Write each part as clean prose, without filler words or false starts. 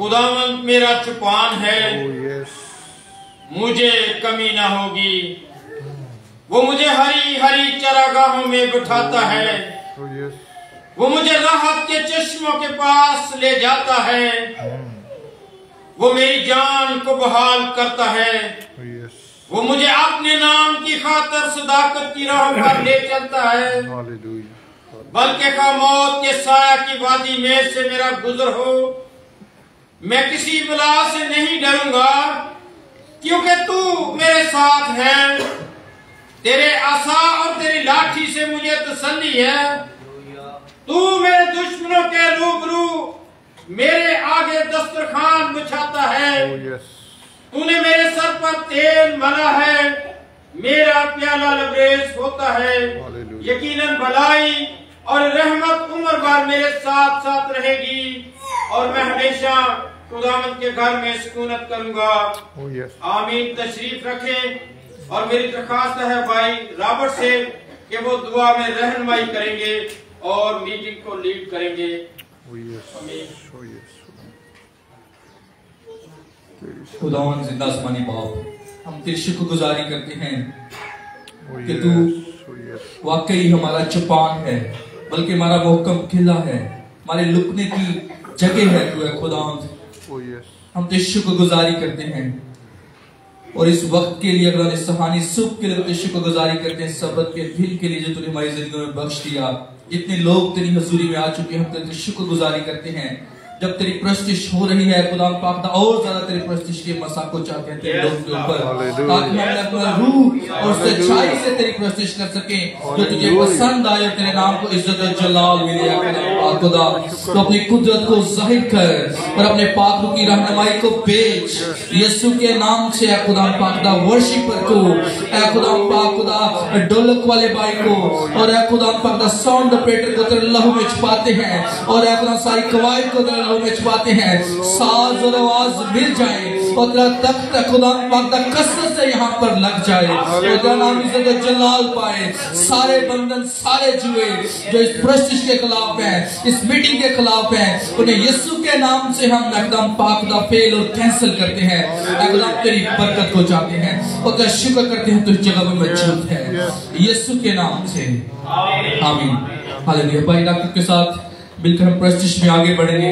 खुदावंद मेरा चुपान है, मुझे कमी ना होगी। वो मुझे हरी हरी चरागाहों में बिठाता है। वो मुझे राहत के चश्मों के पास ले जाता है। वो मेरी जान को बहाल करता है। वो मुझे अपने नाम की खातिर सदाकत की राह पर ले चलता है। बल्कि मौत के साया की वादी में से मेरा गुजर हो, मैं किसी बला से नहीं डरूंगा, क्योंकि तू मेरे साथ है। तेरे आसा और तेरी लाठी से मुझे तसल्ली है। तू मेरे दुश्मनों के रूबरू मेरे आगे दस्तरखान बिछाता है। तूने मेरे सर पर तेल मला है, मेरा प्याला लबरेज होता है। यकीनन भलाई और रहमत उम्र भर मेरे साथ साथ रहेगी और मैं हमेशा खुदावंद के घर में सुकूनत करूंगा। आमीन। तशरीफ रखें और मेरी दरखास्त है भाई रॉबर्ट से कि वो दुआ में रहनुमाई करेंगे और मीटिंग को लीड करेंगे। खुदावंद जिंदा आसमानी बाप, हम तेरी शुक्रगुजारी करते हैं कि तू वाकई हमारा चौपान है, बल्कि हमारा मोहकम किला है, हमारे लुकने की जगह है। तू है खुदावंद, हम तेरी शुक्रगुजारी करते हैं और इस वक्त के लिए, अगर इस सहानी सुबह के लिए तेरी शुक्रगुजारी करते हैं, सबत के दिन के लिए जो तूने हमारी जिंदगी में बख्श दिया। जितने लोग तेरी हजूरी में आ चुके हैं, हम तेरी शुक्रगुजारी करते हैं। जब तेरी प्रस्तिश हो रही है खुदा पाक, और ज्यादा तेरी प्रस्तिश के मसा को चाहते हैं तेरे लोग के ऊपर, ताकि हम अपना रूह और सच्चाई से तेरी प्रस्तिश कर सकें जो तुझे पसंद आए, तेरे नाम को इज्जत और जलाल मिले। खुदा तो अपनी कुदरत को जाहिर कर और अपने पाक की रहनुमाई को भेज यीशु के नाम से। खुदा पाक दा वर्शिपर को, खुदा पाक खुदा ढोलक वाले भाई को और खुदा पाक दा साउंड ऑपरेटर को तेरे लहू में छुपाते हैं और खुदा सारी कवायद को तेरे में छुपाते हैं। साज और आवाज मिल जाए और तेरा तख्त खुदा पाक दा कसरत से यहाँ पर लग जाए और तेरा नाम इज्जत और जलाल पाए। सारे बंधन, सारे जुए जो इस प्रस्तिश के खिलाफ है, इस मीटिंग के खिलाफ है, उन्हें यीशु के नाम से हम एकदम पाक दा फेल और कैंसिल करते हैं। एकदम तेरी बरकत को चाहते हैं और तेरा शुक्र करते हैं, तुझ जगह में मौजूद है यीशु के नाम से। आमीन। हालेलुया। भाई डॉक्टर के साथ मिलकर हम प्रस्तिश में आगे बढ़ेंगे।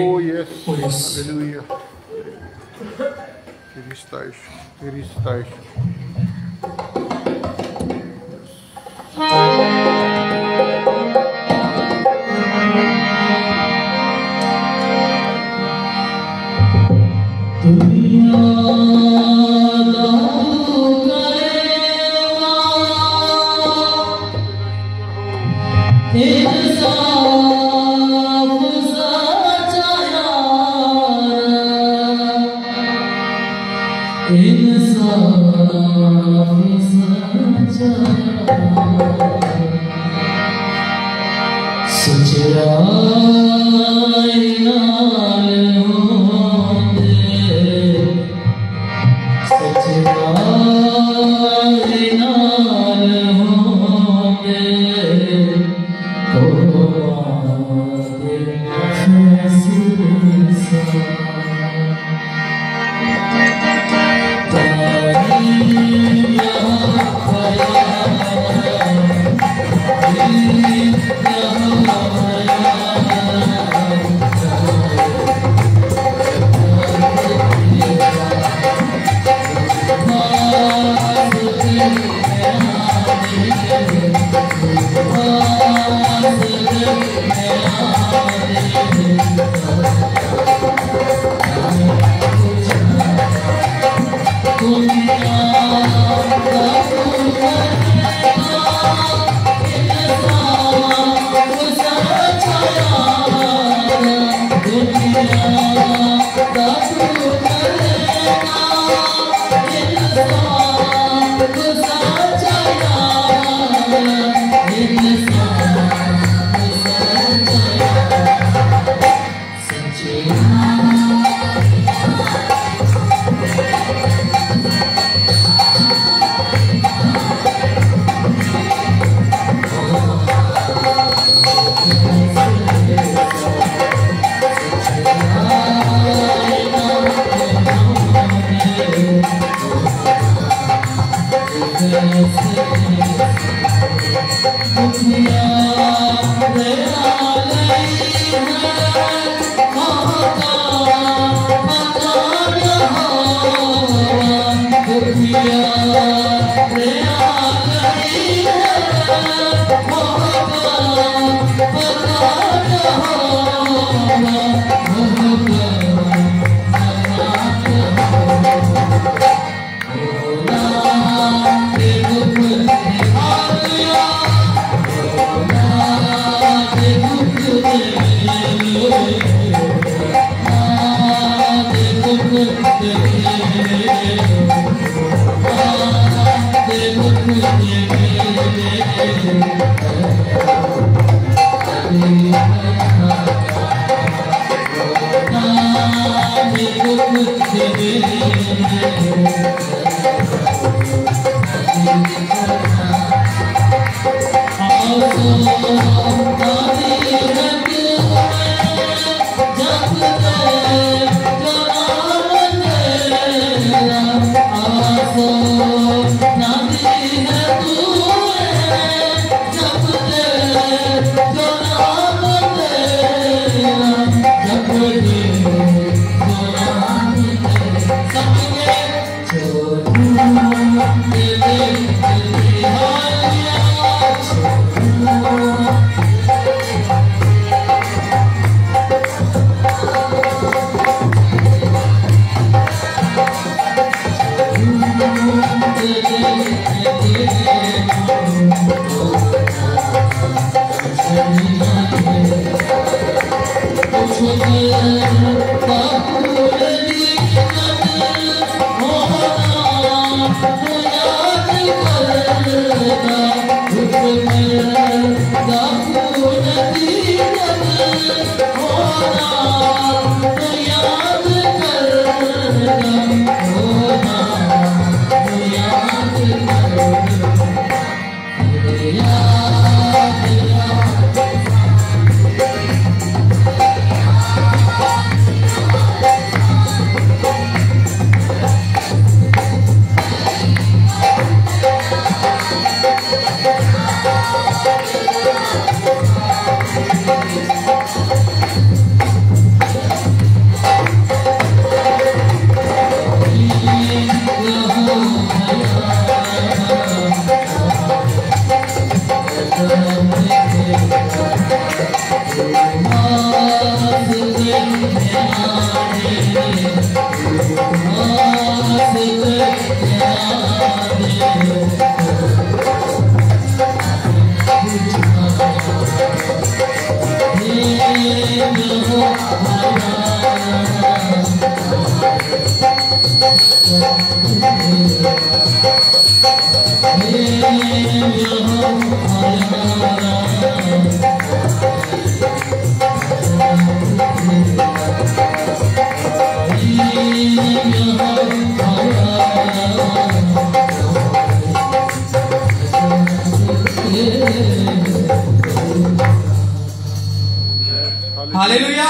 हालेलुया,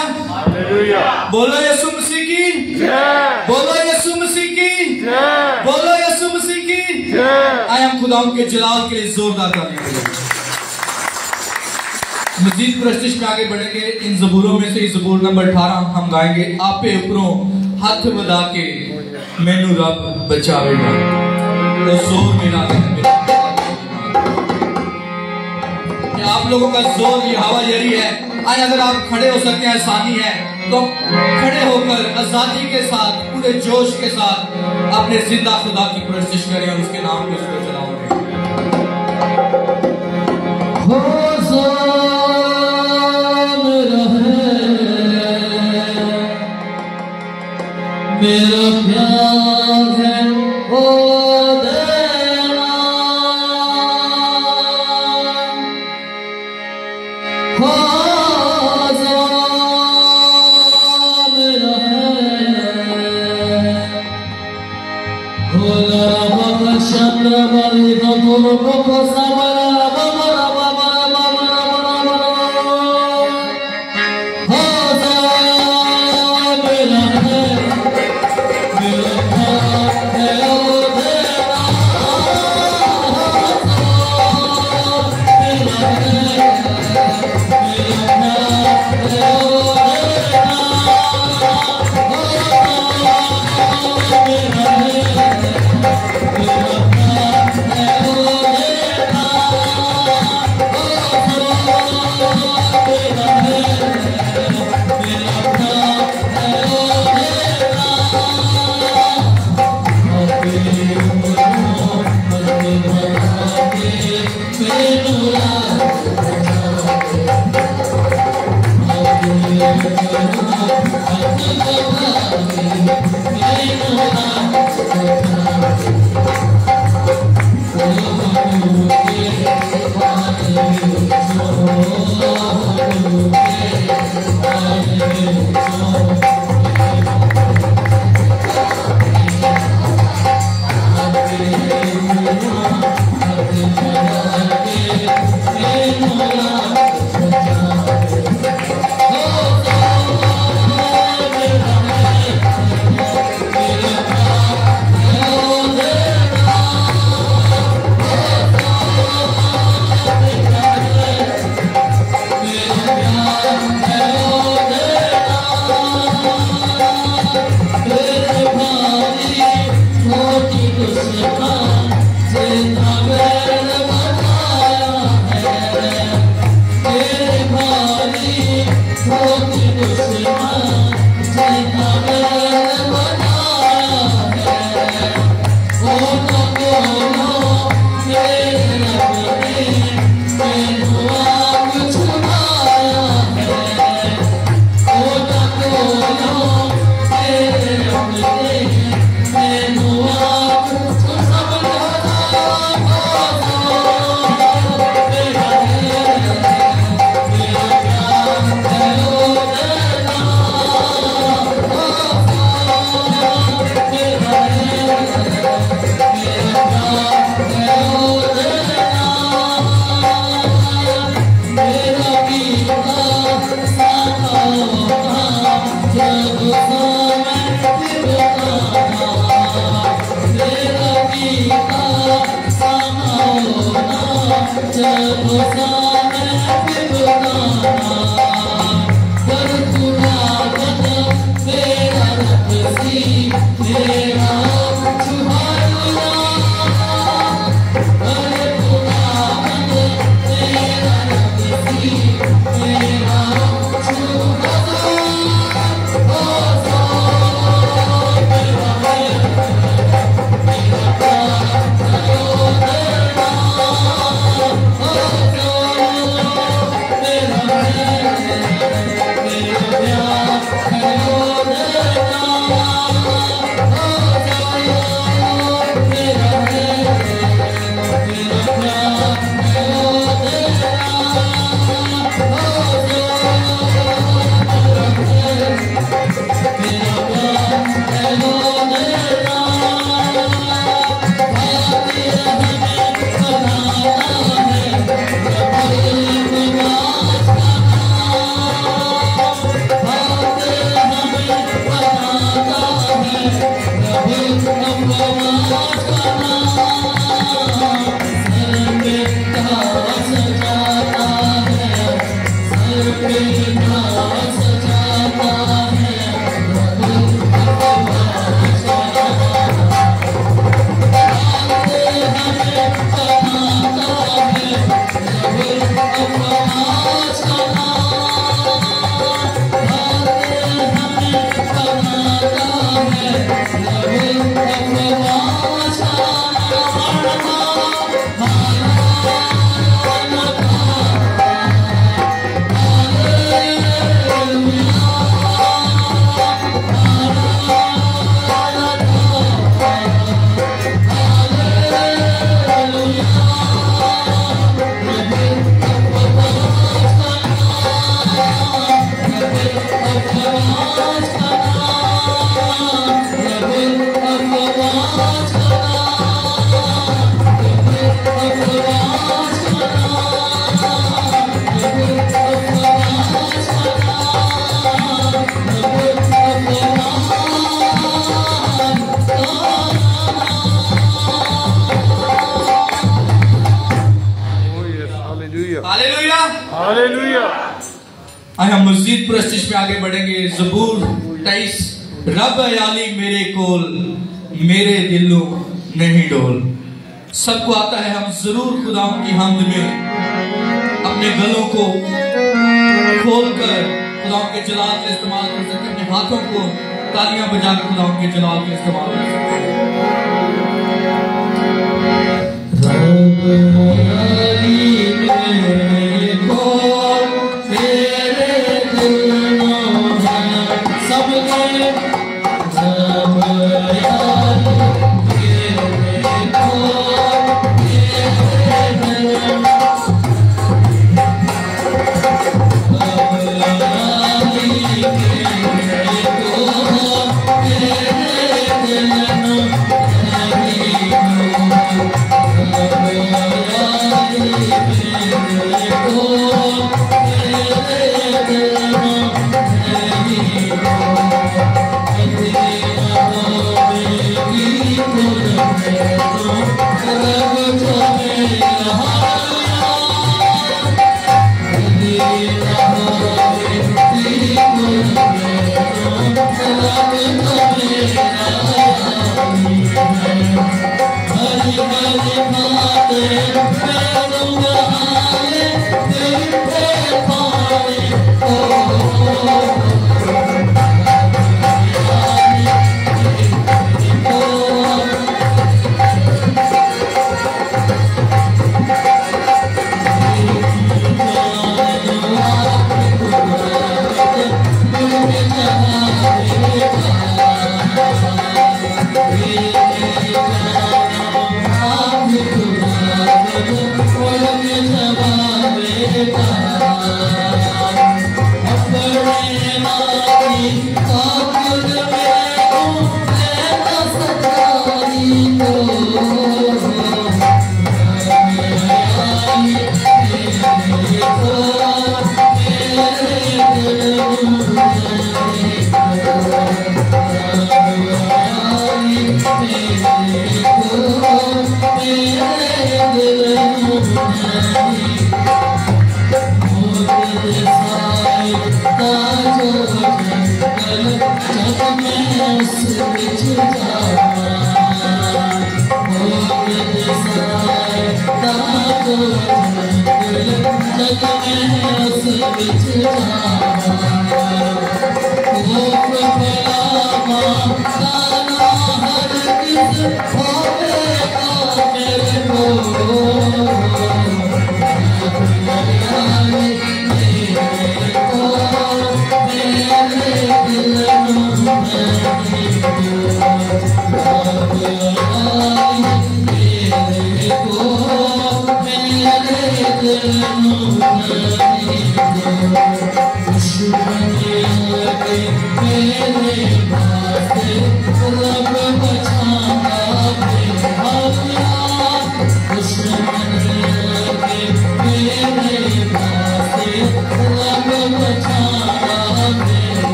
बोलो यीशु मसीह की, बोलो यीशु मसीह की, बोलो यीशु मसीह की। आए हम खुदावंद के जलाल के लिए जोरदार ताली दें। मजीद प्रस्तिश में आगे बढ़ेंगे। इन ज़बूरों में से ज़बूर नंबर 18 हम गाएंगे। आपे ऊपरों हाथ बदा के मैनू रब बचावेगा, तो जोर मेरा आप लोगों का जोर ये हवा यही है। आज अगर आप खड़े हो सकते हैं, आसानी है तो खड़े होकर आजादी के साथ, पूरे जोश के साथ अपने जिंदा खुदा की प्रस्तिश करें और उसके नाम को उसको चलाओगे। मेरा प्यार है ओ देना, मेरा है चंद्र बलि को हम मस्जिद प्रस्तिश में आगे बढ़ेंगे। ज़बूर 23 रब याली मेरे कोल मेरे दिलों नहीं डोल। सबको आता है, हम जरूर खुदाओं की हमद में अपने गलों को खोलकर खुदाओं के जलाल का इस्तेमाल कर सकते हैं, अपने हाथों को तालियां बजाकर खुदाओं के जलाल का इस्तेमाल कर सकते हैं। सबके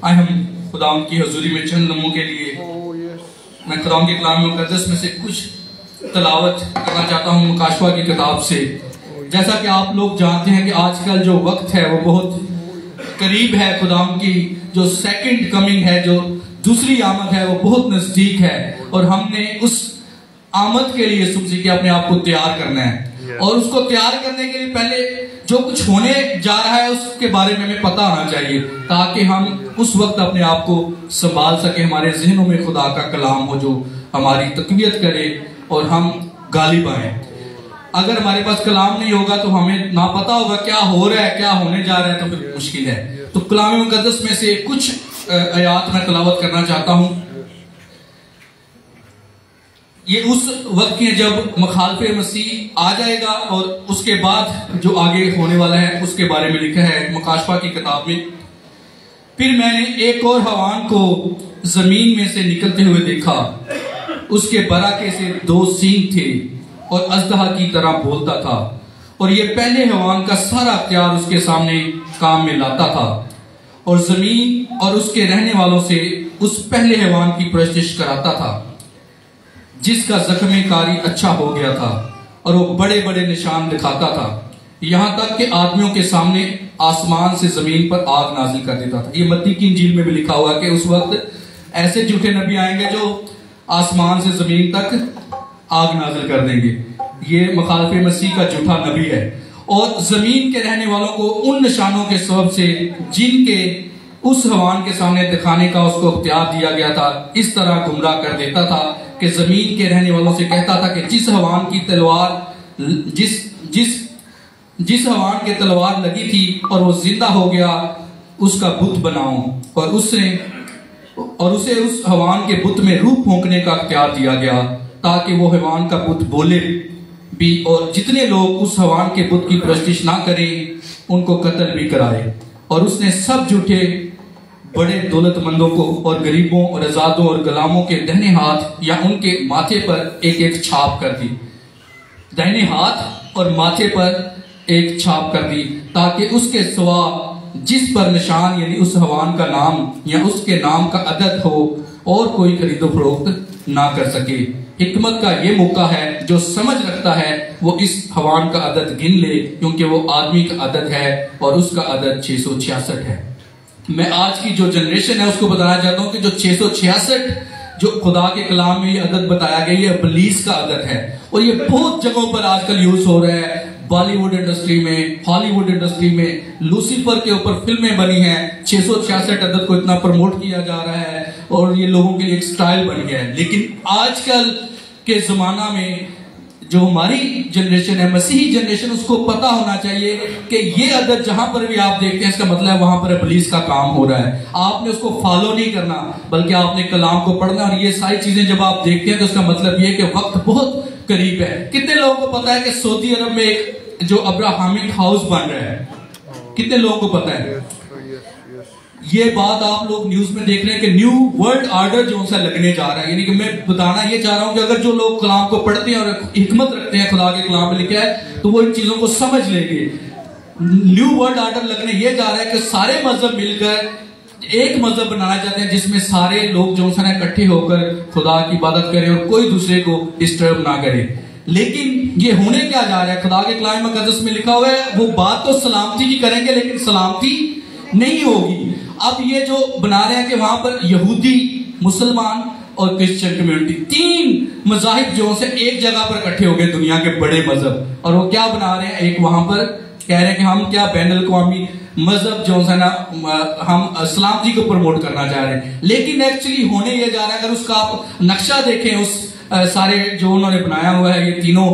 आए हम खुदावंद की हजूरी में चंद लम्हों के लिए मैं खुदावंद के कलाम मुकद्दस में से कुछ तलावत करना चाहता हूँ मुकाशवा की किताब से। जैसा कि आप लोग जानते हैं कि आजकल जो वक्त है वो बहुत करीब है, खुदावंद की जो सेकंड कमिंग है, जो दूसरी आमद है वो बहुत नजदीक है और हमने उस आमद के लिए सुबह के अपने आप को तैयार करना है और उसको तैयार करने के लिए पहले जो कुछ होने जा रहा है उसके बारे में हमें पता होना चाहिए ताकि हम उस वक्त अपने आप को संभाल सके, हमारे जहनों में खुदा का कलाम हो जो हमारी तकवीत करे और हम गालिब आए। अगर हमारे पास कलाम नहीं होगा तो हमें ना पता होगा क्या हो रहा है, क्या होने जा रहा है, तो फिर मुश्किल है। तो कलाम मुकद्दस में से कुछ आयात में तलावत करना चाहता हूँ। ये उस वक्त की जब मखालफे मसीह आ जाएगा और उसके बाद जो आगे होने वाला है उसके बारे में लिखा है मुकाशवा की किताब में। फिर मैंने एक और हवान को जमीन में से निकलते हुए देखा, उसके बराके से 2 सींग थे और अजदहा की तरह बोलता था और ये पहले हवान का सारा अख्तियार उसके सामने काम में लाता था और जमीन और उसके रहने वालों से उस पहले हवान की प्रस्तिश कराता था जिसका जख्म कारी अच्छा हो गया था और वो बड़े बड़े निशान दिखाता था, यहां तक कि आदमियों के सामने आसमान से जमीन पर आग नाजिल कर देता था। ये मत्ती की इंजील में भी लिखा हुआ कि उस वक्त ऐसे झूठे नबी आएंगे जो आसमान से जमीन तक आग नाजिल कर देंगे। ये मुखालिफे मसीह का झूठा नबी है और जमीन के रहने वालों को उन निशानों के सबब से जिनके उस हवान के सामने दिखाने का उसको अख्तियार दिया गया था इस तरह गुमराह कर देता था कि जमीन के रहने वालों से कहता था कि जिस हवान की तलवार जिस हवान के तलवार लगी थी और वो जिंदा हो गया उसका बुत बनाऊं और उसे उस हवान के बुत में रूह फूंकने का अख्तियार दिया गया ताकि वो हवान का बुत बोले भी और जितने लोग उस हवान के बुत की प्रस्तिश ना करें उनको कत्ल भी कराए। और उसने सब झूठे बड़े दौलतमंदों को और गरीबों और आजादों और गुलामों के दाहिने हाथ या उनके माथे पर एक एक छाप कर दी। दाहिने हाथ और माथे पर एक छाप कर दी, ताकि उसके सिवा जिस पर निशान यानी उस हवान का नाम या उसके नाम का अदद हो और कोई खरीदो फरोख्त ना कर सके। हिकमत का ये मौका है, जो समझ रखता है वो इस हवान का अदद गिन ले, क्योंकि वो आदमी का अदद है और उसका अदद 666 है। मैं आज की जो जनरेशन है उसको बताना चाहता हूँ कि जो 666 जो खुदा के कलाम में ये अदद बताया गया, ये इब्लीस का अदद है और ये बहुत जगहों पर आजकल यूज हो रहा है। बॉलीवुड इंडस्ट्री में, हॉलीवुड इंडस्ट्री में लूसीफर के ऊपर फिल्में बनी हैं। 666 अदद को इतना प्रमोट किया जा रहा है और ये लोगों के लिए एक स्टाइल बन गया है। लेकिन आजकल के जमाना में जो हमारी जनरेशन है, मसीही जनरेशन, उसको पता होना चाहिए कि ये अदद जहां पर भी आप देखते हैं, इसका मतलब वहां पर इब्लीस का काम हो रहा है। आपने उसको फॉलो नहीं करना, बल्कि आपने कलाम को पढ़ना। और ये सारी चीजें जब आप देखते हैं तो उसका मतलब ये है कि वक्त बहुत करीब है। कितने लोगों को पता है कि सऊदी अरब में एक जो अब्राहमिक हाउस बन रहा है? कितने लोगों को पता है? ये बात आप लोग न्यूज में देख रहे हैं कि न्यू वर्ल्ड ऑर्डर जो सा लगने जा रहा है। यानी कि मैं बताना ये चाह रहा हूं कि अगर जो लोग कलाम को पढ़ते हैं और हिकमत रखते हैं, खुदा के कलाम में लिखा है, तो वो इन चीजों को समझ लेंगे। न्यू वर्ल्ड ऑर्डर लगने ये जा रहा है कि सारे मजहब मिलकर एक मजहब बनाना चाहते हैं, जिसमें सारे लोग जो है इकट्ठे होकर खुदा की इबादत करें और कोई दूसरे को डिस्टर्ब ना करे। लेकिन ये होने क्या जा रहा है? खुदा के कलाम मुकद्दस में लिखा हुआ है वो बात तो सलामती की करेंगे, लेकिन सलामती नहीं होगी। अब ये जो बना रहे हैं कि वहां पर यहूदी, मुसलमान और क्रिश्चियन कम्युनिटी, 3 मज़ाहिब जो से एक जगह पर इकट्ठे हो गए, दुनिया के बड़े मजहब। और वो क्या बना रहे हैं? एक वहां पर कह रहे हैं कि हम क्या बैनुल अक़वामी मजहब जो है ना, हम सलामती को प्रमोट करना चाह रहे हैं। लेकिन एक्चुअली होने ये जा रहा है, अगर उसका आप नक्शा देखें, उस सारे जो उन्होंने बनाया हुआ है, ये तीनों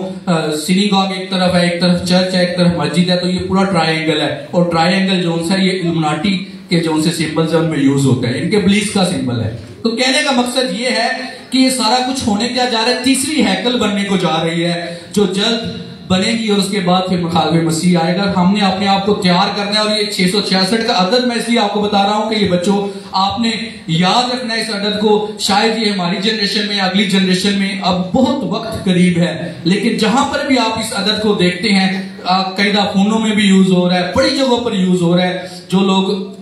सिनेगॉग एक तरफ है, एक तरफ चर्च है, एक तरफ मस्जिद है, तो ये पूरा ट्रायंगल है। और ट्रायंगल जो है ये इल्यूमिनाटी के जो से सिंबल्स है उनमें यूज होता है, इनके इब्लीस का सिंबल है। तो कहने का मकसद ये है कि ये सारा कुछ होने क्या जा रहा है? तीसरी हैकल बनने को जा रही है, जो जल्द बनेगी और उसके बाद फिर मुखालिफ मसीह आएगा। हमने अपने आप को तैयार करना है। और ये 666 का अदद मैं इसलिए आपको बता रहा हूं कि ये बच्चों आपने याद रखना है इस अदद को। शायद ये हमारी जनरेशन में, अगली जनरेशन में अब बहुत वक्त करीब है, लेकिन जहां पर भी आप इस अदद को देखते हैं, कई दफा फोनों में भी यूज हो रहा है, बड़ी जगहों पर यूज हो रहा है। जो लोग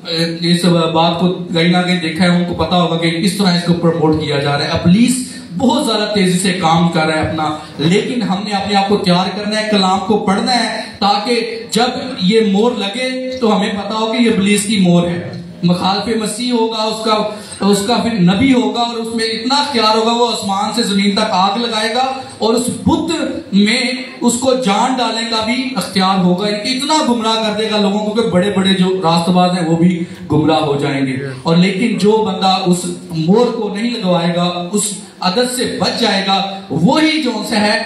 इस बात को कहीं ना कहीं देखा है उनको पता होगा कि किस तरह इसको प्रमोट किया जा रहा है। इब्लीस बहुत ज्यादा तेजी से काम कर रहा है अपना, लेकिन हमने अपने आप को तैयार करना है, कलाम को पढ़ना है, ताकि जब ये मोर लगे तो हमें पता हो कि ये इब्लीस की मोर है। मुखालिफ मसीह होगा, उसका फिर नबी होगा और उसमें इतना अख्तियार होगा, वो आसमान से जमीन तक आग लगाएगा और उस बुत में उसको जान डालने का भी अख्तियार होगा। इतना गुमराह कर देगा लोगों को कि बड़े बड़े जो रास्तबाज हैं वो भी गुमराह हो जाएंगे। और लेकिन जो बंदा उस मोर को नहीं लगवाएगा, उस अदद से बच जाएगा, वही जो है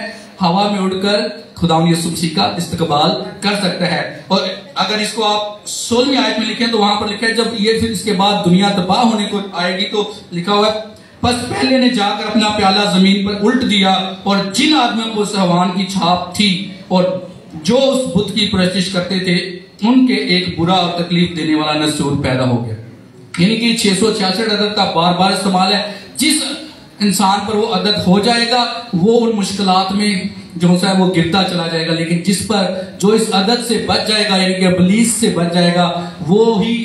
हवा में उड़कर खुदावंद यीशु मसीह का इस्तकबाल कर सकता है। और अगर इसको आप 16वीं आयत में लिखें तो वहां पर लिखा है, जब ये फिर इसके बाद दुनिया तबाह होने को आएगी तो लिखा हुआ है, बस पहले ने जाकर अपना प्याला जमीन पर उल्ट दिया और जिन आदमियों को उस हवान की छाप थी और जो उस बुत की परस्तिश करते थे, उनके एक बुरा और तकलीफ देने वाला नसूर पैदा हो गया। यानी कि 666 अदद का बार बार इस्तेमाल है। जिस इंसान पर वो अदद हो जाएगा वो उन मुश्किलात में जो है वो गिरता चला जाएगा, लेकिन जिस पर जो इस अदद से बच जाएगा, यानी कि इब्लीस से बच जाएगा, वो ही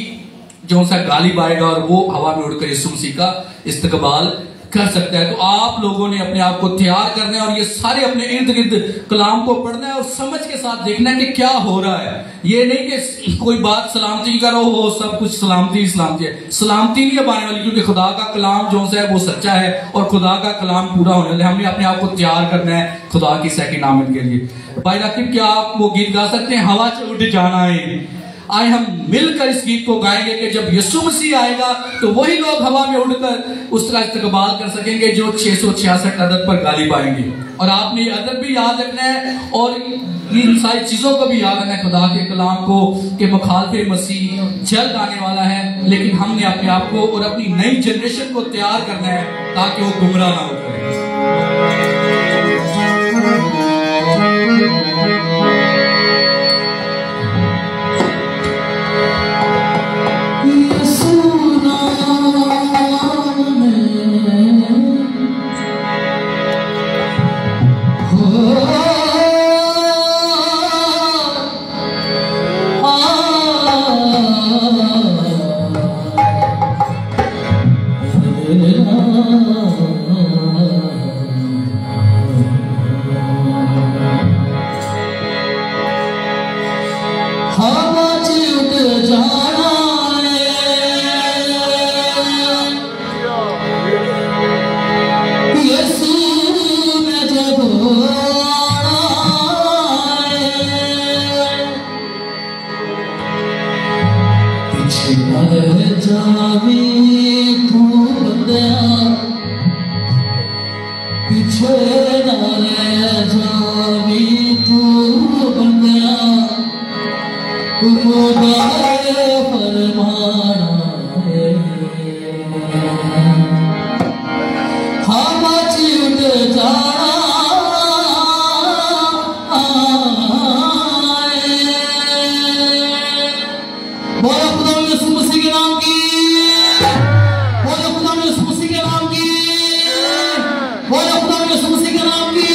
जो है गालिब आएगा और वो हवा में उड़कर यीशु मसीह का इस्तकबाल कर सकता है। तो आप लोगों ने अपने आप को तैयार करना है और ये सारे अपने इर्द गिर्द कलाम को पढ़ना है और समझ के साथ देखना है कि क्या हो रहा है। ये नहीं कि कोई बात सलामती करो, हो सब कुछ सलामती है। सलामती नहीं अब आने वाली, क्योंकि खुदा का कलाम जो है वो सच्चा है और खुदा का कलाम पूरा होने वाला है। हमने अपने आप को तैयार करना है खुदा की सेकंड आमद के लिए। भाई राकिब, क्या आप वो गीत गा सकते हैं, हवा से उठ जाना है? आए हम मिलकर इस गीत को गाएंगे कि जब यीशु मसीह आएगा तो वही लोग हवा में उड़कर उसका इस्तकबाल कर सकेंगे जो 666 अदद पर गालिब आएंगे। और आपने ये अदद भी याद रखना है और इन सारी चीजों को भी याद रखना है, खुदा के कलाम को, कि मुखालिफ मसीह जल्द आने वाला है। लेकिन हमने अपने आप को और अपनी नई जनरेशन को तैयार करना है ताकि वो गुमराह ना हो जाए। यीशु पीछे न रह जावी तू बंदिया खुदा फरमाना है हम चिट जाना बोलो खुदा यीशु मसीह के नाम की बोलो खुदा यीशु मसीह के नाम की बोलो खुदा यीशु मसीह के नाम की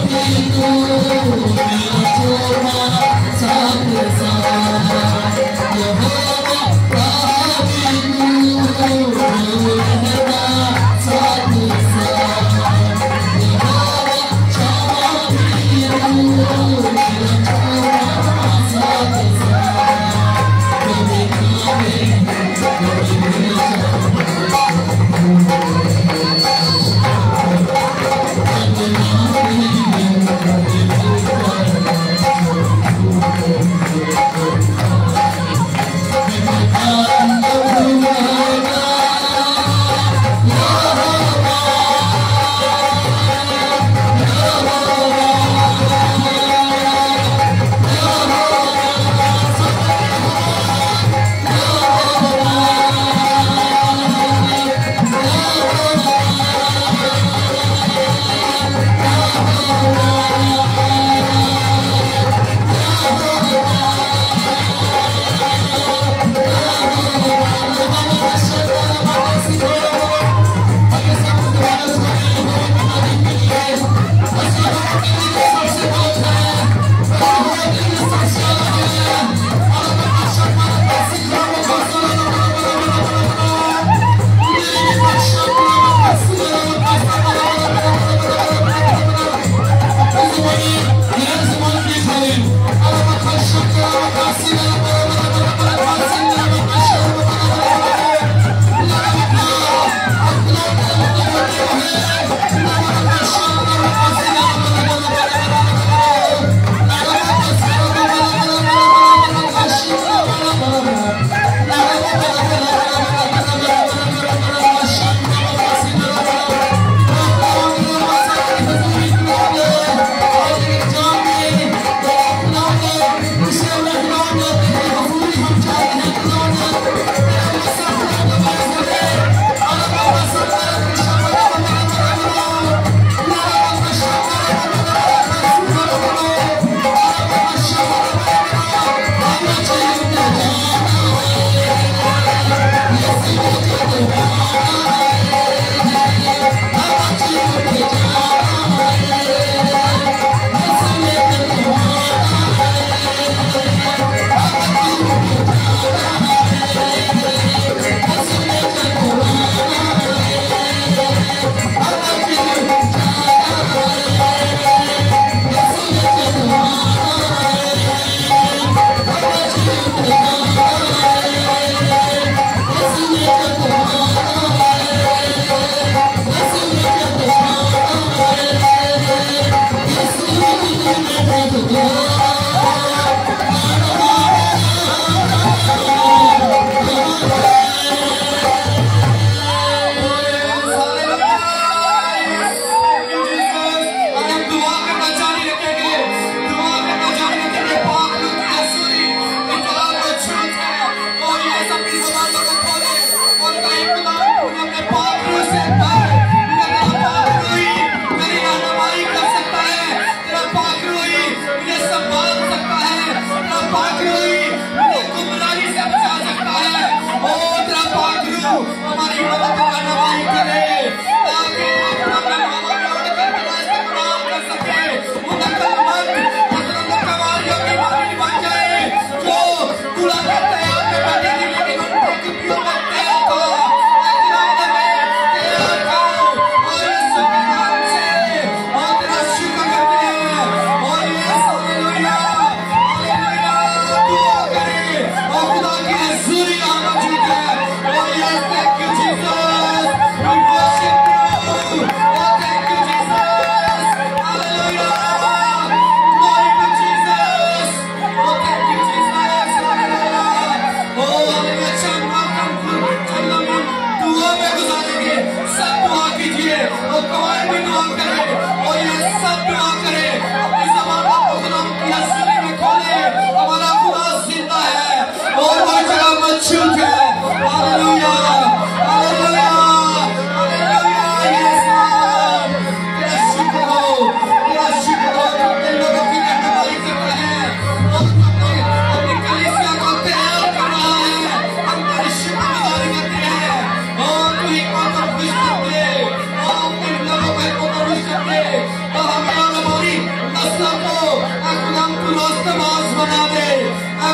Thank you.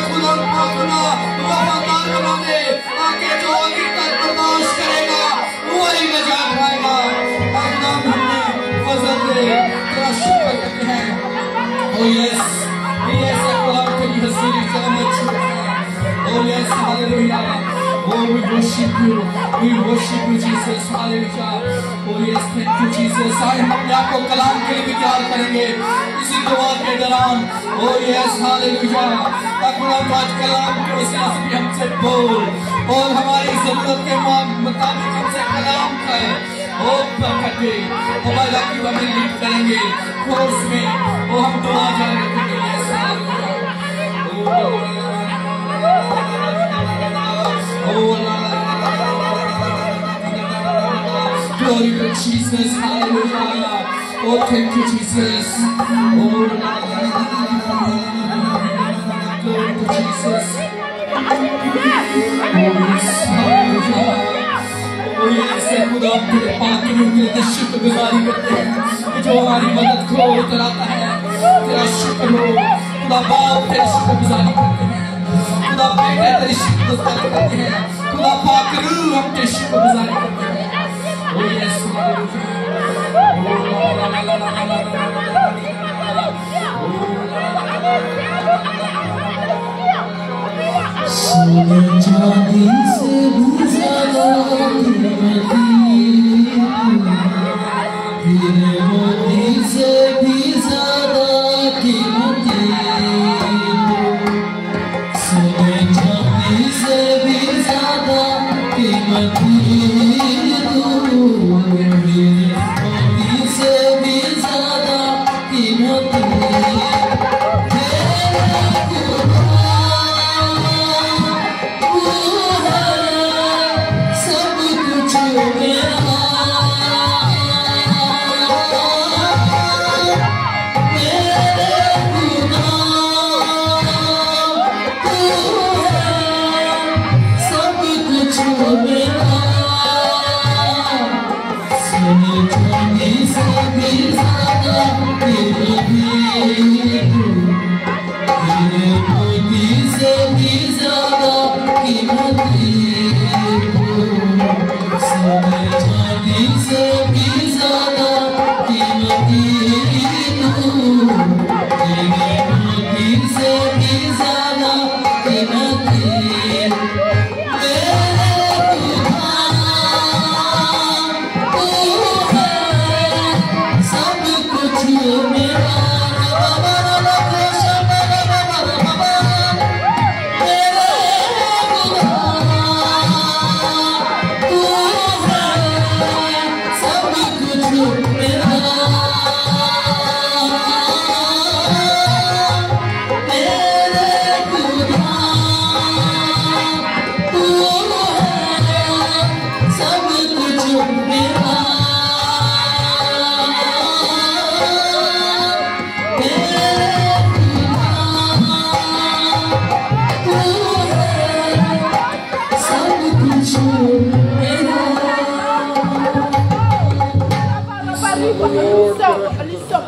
खुदा खुदा वफादार बना दे, ताकि जो आगे तक बर्दाश्त करेगा वो ही नजात पाएगा। खुदा हमने फजल दे, तेरा शुक्र करते हैं। Oh yes, yes, खुदा तेरी हसीनी रहमत शुक्र है। Oh yes, hallelujah. Oh, we worship you, Jesus, hallelujah. Oh yes, thank you Jesus. आए हम अपने आप को कलाम के लिए भी तैयार करेंगे इसी दुआ के दौरान। Oh yes, hallelujah. खुदा तो आज कलाम के वसीले से भी हमसे बोल और हमारी जरूरत के मुताबिक हमसे कलाम कर। ओ बरकते ओ बाला की हमें लीड करेंगे कोर्स में। ओ हम दुआ जारी रखेंगे। Yes, hallelujah. Glory to Jesus, hallelujah. Oh, thank you, Jesus. Oh, glory to Jesus. Oh, yes, hallelujah. Oh, yes, खुदा तेरे पाक रूह के लिए शुक्रगुजारी करते हैं जो हमारी मदद को उतराता है। तेरा शुक्र हो खुदा बाप, तेरी शुक्रगुजारी करते हैं। खुदा बेटे तेरी शुक्रगुजारी करते हैं। खुदा पाक रूह हम तेरी शुक्रगुजारी करते हैं। Oh yes, सोने चांदी से भी ज़्यादा कीमती, हीरे मोती से भी ज़्यादा कीमती, सोने चांदी से भी ज़्यादा कीमती, मोती से भी ज़्यादा कीमती।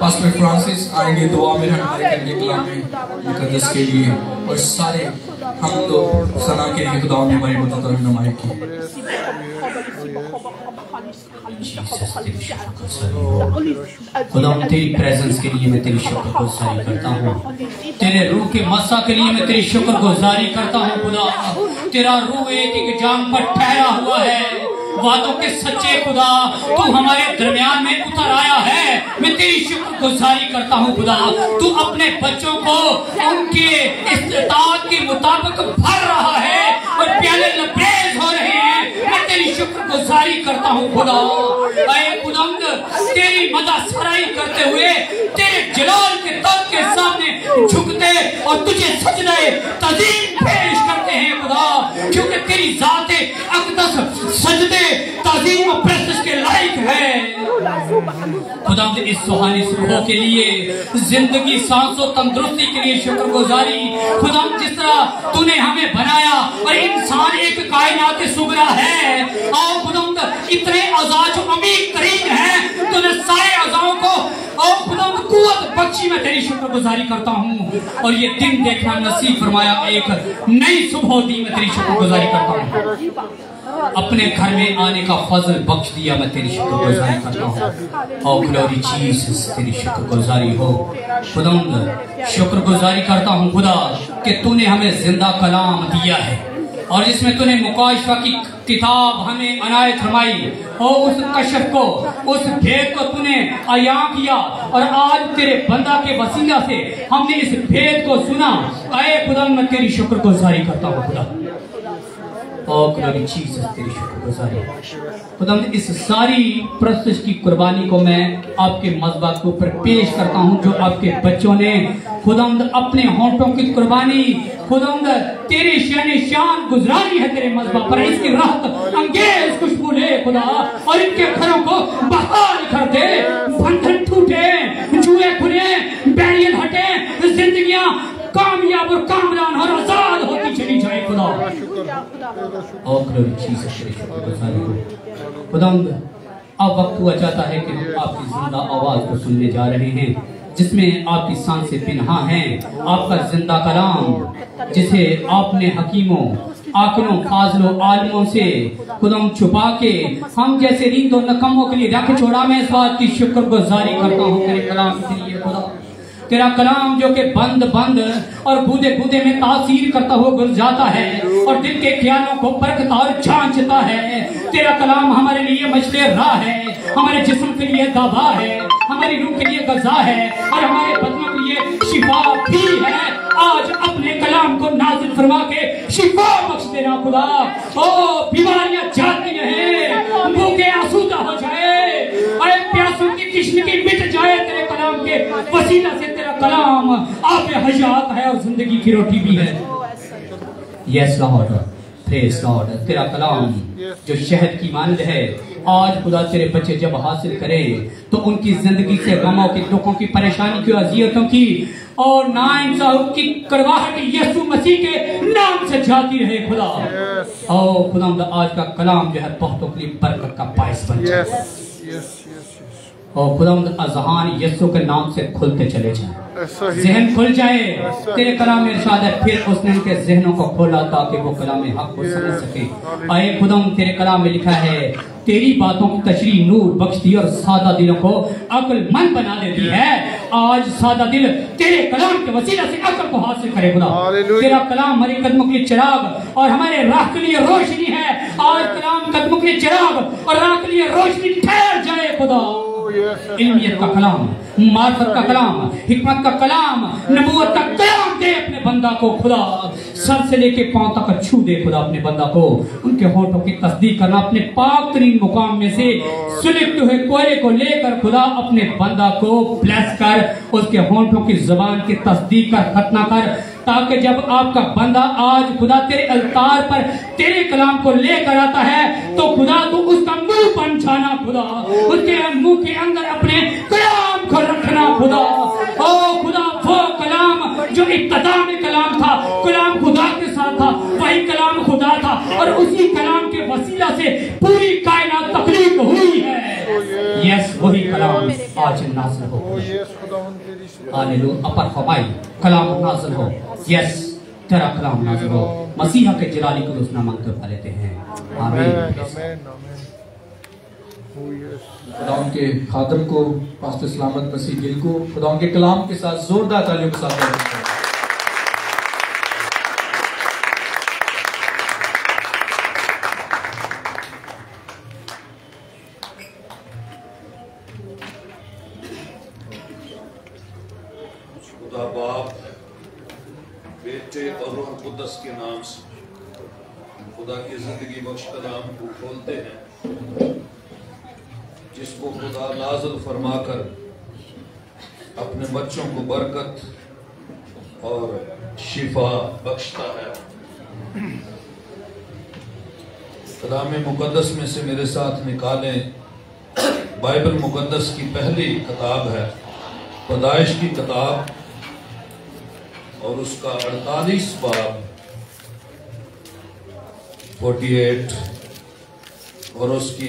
पास्टर फ्रांसिस आएंगे दुआ में हमारे करने के लिए मुकद्दस के लिए और सारे हम लोग सना के लिए खुदा ने हमारी मदद रहनुमाई की। खुदा तेरी प्रेजेंस के लिए मैं तेरी शुक्रगुजारी करता हूँ। तेरे रूह के मस्सा के लिए मैं तेरी शुक्रगुजारी करता हूँ। खुदा तेरा रूह एक एक जाम पर ठहरा हुआ है। वादों के सच्चे खुदा तू हमारे दरमियान में उतर आया है। मैं तेरी शुक्रगुजारी करता हूँ खुदा। तू अपने बच्चों को उनके इस्तेताअत के मुताबिक भर रहा है और प्याले लबरेज हो रहे हैं। मैं तेरी शुक्रगुजारी करता हूँ खुदा। ऐ खुदावंद तेरी मदद सराई करते हुए तेरे जलाल के तख्त के सामने झुकते और तुझे सजदे तज़ीम पेश करते हैं खुदा, क्योंकि तेरी ज़ात अक़दस सजदे तज़ीम और प्रस्तुत के लायक है। खुदावंद इस सुहानी सुबह के लिए, जिंदगी सांसों तंदुरुस्ती के लिए शुक्रगुजारी। खुदावंद जिस तरह तूने हमें बनाया और इंसान एक कायनात सुगरा है। और खुदावंद इतने अज़ा जो अमीर तरीन है, तूने सारे अज़ाओं को और खुदावंद कुव्वत बख्शी मैं तेरी शुक्रगुजारी करता हूँ और ये दिन देखना नसीब फरमाया, एक नई सुबह दी, मैं तेरी शुक्रगुजारी करता हूँ। अपने घर में आने का फजल बख्श दिया, मैं तेरी शुक्रगुजारी करता हूँ। और ग्लोरी जीसस, तेरी शुक्रगुजारी हो खुदा। शुक्रगुजारी करता हूँ खुदा कि तूने हमें जिंदा कलाम दिया है और जिसमें तूने मुकाशवा की किताब हमें अनायत फरमाई और उस कशफ को, उस भेद को तूने अया किया और आज तेरे बंदा के वसीला से हमने इस भेद को सुना। आए खुदा, मैं तेरी शुक्रगुजारी करता हूँ खुदा। और ग्लोरी जीसस, तेरी शुक्रगुजारी खुदा। इस सारी प्रोसेस की कुर्बानी को मैं आपके मज़बा के ऊपर पेश करता हूँ, जो आपके बच्चों ने खुदा अपने होंठों की कुर्बानी खुदा तेरे शान शान गुजरानी है तेरे मज़बा पर। इसकी राहत अंगेज खुशबू ले खुदा और इनके घरों को बहाल कर दे। बंधन टूटे, जुए खुले, बैरियर हटे, जिंदगियां कामयाब और कामरान और आजाद होती चली जाए खुदा। और खुदा अब वक्त हुआ चाहता है कि हम आपकी जिंदा आवाज को सुनने जा रहे हैं, जिसमें आपकी सांसें पिन्हा हैं। आपका जिंदा कलाम जिसे आपने हकीमों, आकिलों, फाजलों, आलमों से खुदा छुपा के हम जैसे रींदों नकमों के लिए रख छोड़ा। मैं इस बात की शुक्रगुजारी करता हूँ तेरे कलाम के लिए खुदा। तेरा कलाम जो कि बंद बंद और बूदे बूदे में तासीर करता हुआ गुजर जाता है और दिल के ख्यालों को परखता और जांचता है। तेरा कलाम हमारे लिए मछले राह है, हमारे जिस्म के लिए दवा है, हमारी रूह के लिए गज़ा है और हमारे बदनों के लिए शिफा भी है। आज अपने कलाम को नाज़िल फरमा के शिफा बख्श देना खुदा। ओ बीमारियां जाती रहे, भूखे आसूदा हो जाए, अरे प्यासों की किश्ती मिट जाए तेरे कलाम के वसीला से। तेरा कलाम आप हयात है और जिंदगी की रोटी भी है। Yes Lord, praise Lord. तेरा कलाम जो शहद की मानद है, आज खुदा तेरे बच्चे जब हासिल करें तो उनकी जिंदगी से गमों की, दुखों की, परेशानी की, अजियतों की और नाइंसाफ की करवाहट यीशु मसीह के नाम से जाती रहे खुदा। और खुदा आज का कलाम जो है बहुतों के लिए बरकत का बायस बन जाए और खुदा अज़हान यीशु के नाम से खुलते चले जाए, जहन खुल जाए। तेरे कलाम में इरशाद है, फिर उसने उनके जहनों को खोला ताकि वो कलाम हक को समझ सके। आए खुदा, तेरे कलाम में लिखा है तेरी बातों की तशरीह नूर बख्शती और सादा दिलों को अक्लमंद बना देती है। आज सादा दिल तेरे कलाम के वसीला से अक्ल को हासिल करे खुदा। तेरा कलाम हमारे कदमों के लिए चिराग और हमारे राह के लिए रोशनी है। आज कलाम कदमों के लिए चिराग और राह के लिए रोशनी ठहर जाए खुदा। इल्मियत का कलाम, मार्फत का कलाम, हिकमत का कलाम, नबूवत का कलाम दे अपने बंदा को खुदा। सर से लेके पांव तक छू दे खुदा अपने बंदा को। उनके होठों की तस्दीक करना, अपने पाक तरीन मुकाम में से सुलिपते हुए कोयले को लेकर खुदा अपने बंदा को ब्लेस कर, उसके होठों की जुबान की तस्दीक कर, खतना कर, ताकि जब आपका बंदा आज खुदा तेरे अलतार पर तेरे कलाम को लेकर आता है तो खुदा तो उसका मुंह बन जाना खुदा, उसके मुंह के अंदर अपने कलाम को रखना खुदा। ओ खुदा, वो कलाम जो इब्तिदा में कलाम था, कलाम खुदा के साथ था, वही कलाम खुदा था और उसी कलाम के वसीला से पूरी कायनात तख्लीक हुई है। यस, वही कलाम आज नाज़िल हो। हालेलुया, अपर फरमाई कलाम नाज़िल हो। यस, तेरा कलाम नाज़िल हो। मसीहा के जलाली को उसना मांगते हुए लेते हैं। आमीन। खुदा के खादम को, पास्टर सलामत मसीह गिल को खुदा के कलाम के साथ जोरदार तालियों के साथ खुदा बाप, बेटे और रूह कुद्दस के नाम से खुदा की जिंदगी बख्श कलाम को खोलते हैं, जिसको खुदा नाज़िल फरमाकर अपने बच्चों को बरकत और शिफा बख्शता है। कलाम मुकद्दस में से मेरे साथ निकालें, बाइबल मुकद्दस की पहली किताब है पैदाइश की किताब और उसका 48 बाब 48 और उसकी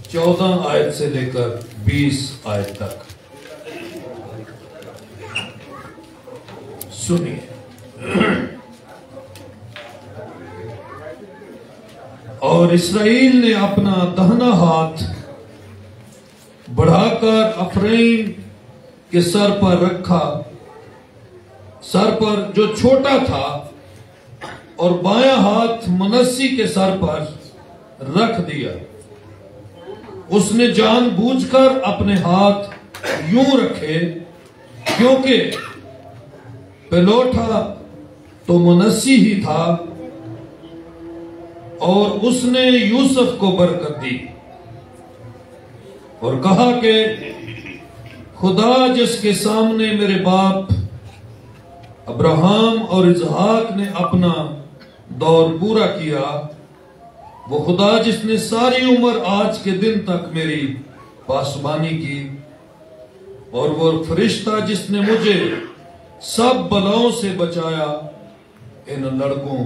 14 आयत से लेकर 20 आयत तक। सुनिए। और इस्राएल ने अपना दाहिना हाथ बढ़ाकर अफरीम के सर पर रखा, सर पर जो छोटा था, और बायां हाथ मनस्सी के सर पर रख दिया। उसने जानबूझकर अपने हाथ यूं रखे क्योंकि पेलोठा तो मनस्सी ही था, और उसने यूसुफ को बरकत दी और कहा कि खुदा जिसके सामने मेरे बाप अब्राहम और इसहाक ने अपना दौर पूरा किया, वो खुदा जिसने सारी उम्र आज के दिन तक मेरी पासबानी की, और वो फरिश्ता जिसने मुझे सब बलाओं से बचाया, इन लड़कों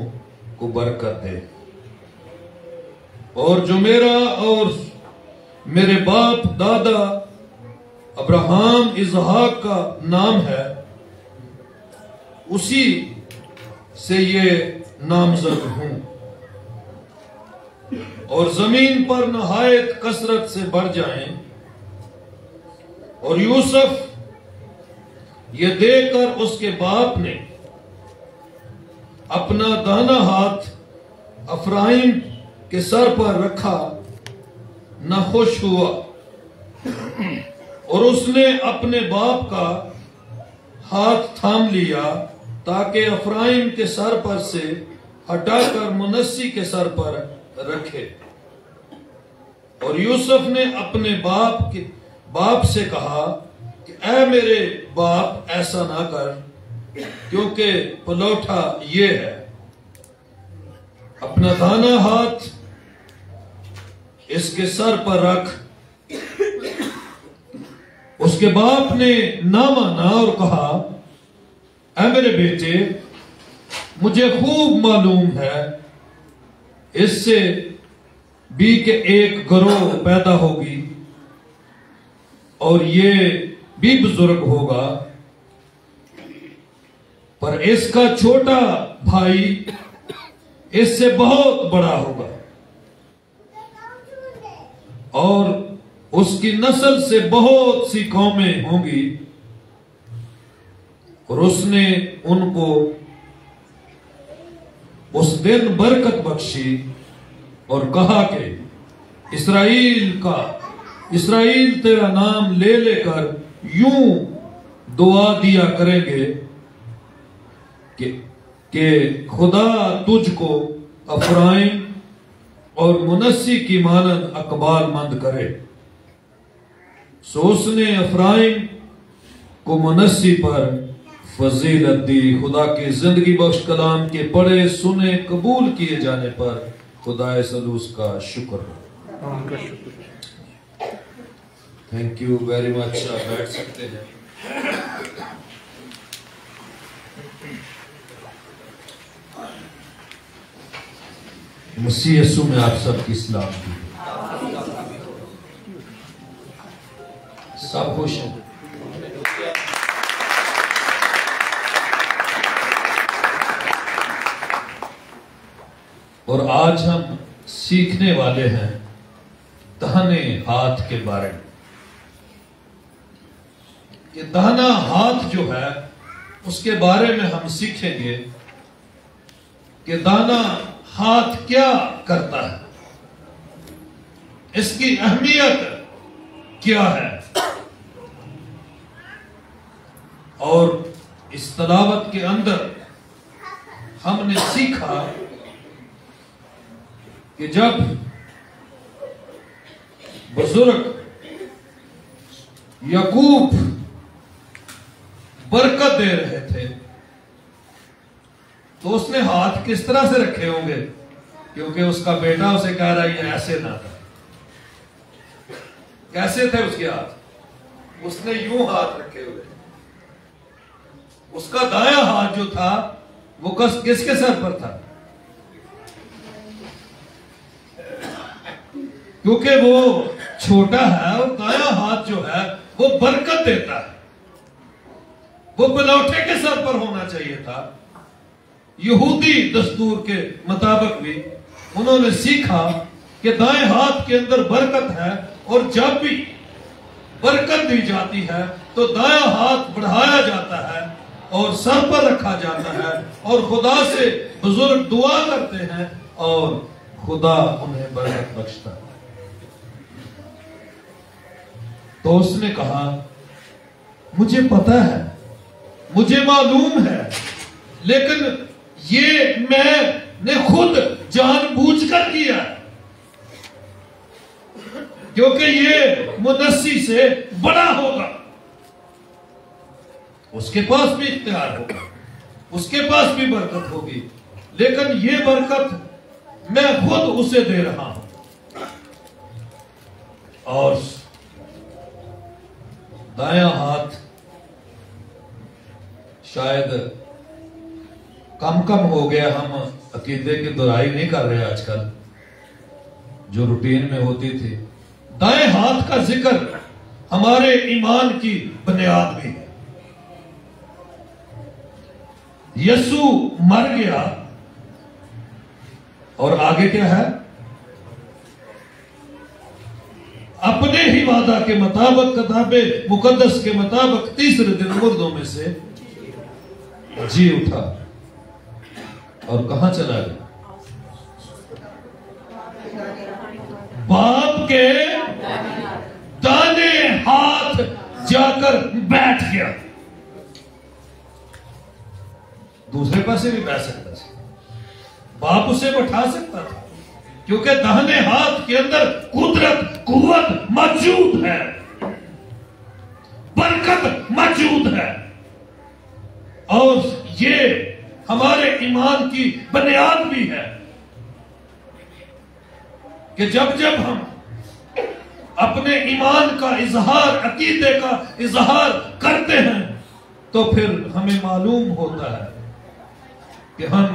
को बरकत दे। और जो मेरा और मेरे बाप दादा अब्राहम इसहाक का नाम है, उसी से ये नामजद हूं, और जमीन पर नहायत कसरत से बढ़ जाएं। और यूसुफ ये देखकर उसके बाप ने अपना दाहिना हाथ अफराइम के सर पर रखा, न खुश हुआ, और उसने अपने बाप का हाथ थाम लिया ताकि अफराइम के सर पर से हटाकर मनस्सी के सर पर रखे। और यूसुफ ने अपने बाप से कहा कि ऐ मेरे बाप, ऐसा ना कर, क्योंकि पलौठा ये है। अपना दाहिना हाथ इसके सर पर रख। उसके बाप ने ना माना और कहा, ऐ मेरे बेटे, मुझे खूब मालूम है इससे भी के एक गरोह पैदा होगी और ये भी बुजुर्ग होगा, पर इसका छोटा भाई इससे बहुत बड़ा होगा और उसकी नस्ल से बहुत सी कौमें होंगी। और उसने उनको उस दिन बरकत बख्शी और कहा कि इस्राएल तेरा नाम ले लेकर यूं दुआ दिया करेंगे कि खुदा तुझको अफराइम और मुनस्सी की मानद अकबालमंद करे। सो उसने अफराइम को मुनस्सी पर फजीलत दी। खुदा के जिंदगी बख्श कलाम के पढ़े सुने कबूल किए जाने पर खुदा सलूस का शुक्र। Thank you very much. आप बैठ सकते हैं। मसीह यीशु में आप सबकी सलाम दी। सब खुश हैं। और आज हम सीखने वाले हैं दाहिने हाथ के बारे में। कि दाहिना हाथ जो है उसके बारे में हम सीखेंगे कि दाहिना हाथ क्या करता है, इसकी अहमियत क्या है। और इस तलावत के अंदर हमने सीखा कि जब बुजुर्ग याकूब बरकत दे रहे थे तो उसने हाथ किस तरह से रखे होंगे, क्योंकि उसका बेटा उसे कह रहा है ये ऐसे ना था। कैसे थे उसके हाथ? उसने यूं हाथ रखे हुए। उसका दायां हाथ जो था वो किसके सर पर था? क्योंकि वो छोटा है और दायां हाथ जो है वो बरकत देता है। वो बलौठे के सर पर होना चाहिए था। यहूदी दस्तूर के मुताबिक भी उन्होंने सीखा कि दाएं हाथ के अंदर बरकत है, और जब भी बरकत दी जाती है तो दायां हाथ बढ़ाया जाता है और सर पर रखा जाता है, और खुदा से बुजुर्ग दुआ करते हैं और खुदा उन्हें बरकत बख्शता है। तो उसने कहा, मुझे पता है, मुझे मालूम है, लेकिन ये मैंने खुद जानबूझकर किया, क्योंकि ये मुनस्सी से बड़ा होगा, उसके पास भी इख्तियार होगा, उसके पास भी बरकत होगी, लेकिन ये बरकत मैं खुद उसे दे रहा हूं। और दायां हाथ शायद कम हो गया, हम अकीदे की दोहराई नहीं कर रहे आजकल जो रूटीन में होती थी। दाएं हाथ का जिक्र हमारे ईमान की बुनियाद भी है। यीशु मर गया और आगे क्या है? अपने ही वादा के मुताबिक, किताबे मुकद्दस के मुताबिक तीसरे दिन मुर्दों में से जी उठा और कहां चला गया? बाप के दाने हाथ जाकर बैठ गया। दूसरे पासे भी बैठ सकता था, बाप उसे बैठा सकता था, क्योंकि दाहिने हाथ के अंदर कुदरत, कुव्वत मौजूद है, बरकत मौजूद है। और ये हमारे ईमान की बुनियाद भी है कि जब जब हम अपने ईमान का इजहार, अकीदे का इजहार करते हैं, तो फिर हमें मालूम होता है कि हम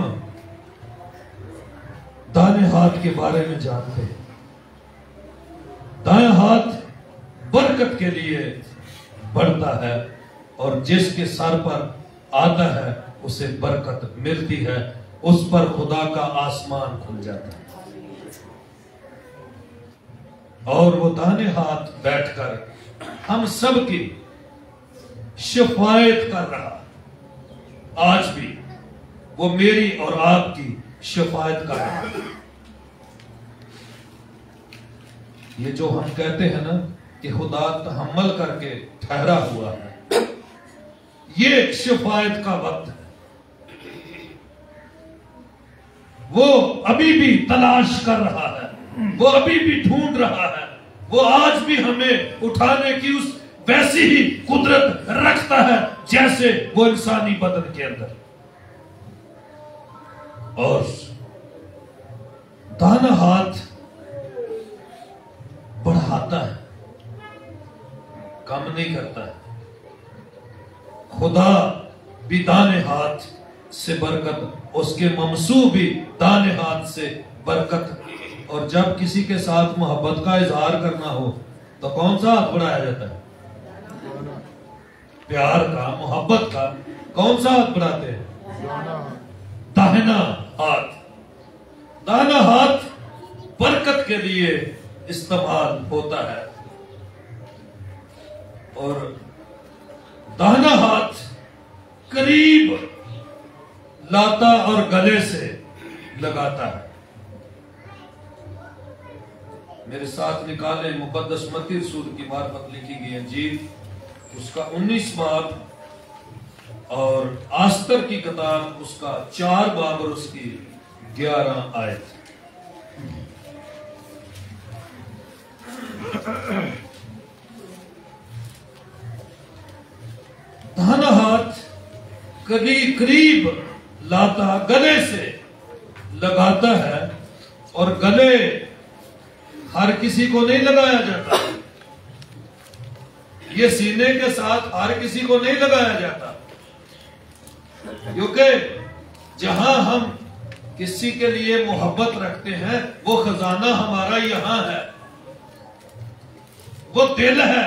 दाहिने हाथ के बारे में जानते हैं। दायां हाथ बरकत के लिए बढ़ता है, और जिसके सर पर आता है उसे बरकत मिलती है, उस पर खुदा का आसमान खुल जाता है। और वो दाहिने हाथ बैठकर हम सब की शिफायत कर रहा। आज भी वो मेरी और आपकी शिफायत कर रहा है। ये जो हम कहते हैं ना कि खुदा तहम्मुल करके ठहरा हुआ है, ये शिफायत का वक्त है। वो अभी भी तलाश कर रहा है, वो अभी भी ढूंढ रहा है। वो आज भी हमें उठाने की उस वैसी ही कुदरत रखता है जैसे वो इंसानी बदन के अंदर। और दाहिना हाथ बढ़ाता है, कम नहीं करता है। खुदा भी दाहिने हाथ से बरकत, उसके ममसू भी दाहिने हाथ से बरकत। और जब किसी के साथ मोहब्बत का इजहार करना हो तो कौन सा हाथ बढ़ाया जाता है? प्यार का, मोहब्बत का कौन सा हाथ बढ़ाते हैं? दाहिना हाथ। दाहिना हाथ बरकत के लिए इस्तेमाल होता है, और दाहिना हाथ करीब लाता और गले से लगाता है। मेरे साथ निकाले मुकद्दस मत्ती रसूल की मार्फत लिखी गई अंजील, उसका 19 बाब, और आस्तर की किताब उसका 4 बाब और उसकी 11 आयत। दाहिना हाथ करीब लाता, गले से लगाता है, और गले हर किसी को नहीं लगाया जाता। ये सीने के साथ हर किसी को नहीं लगाया जाता, क्योंकि जहां हम किसी के लिए मोहब्बत रखते हैं वो खजाना हमारा यहां है, वो दिल है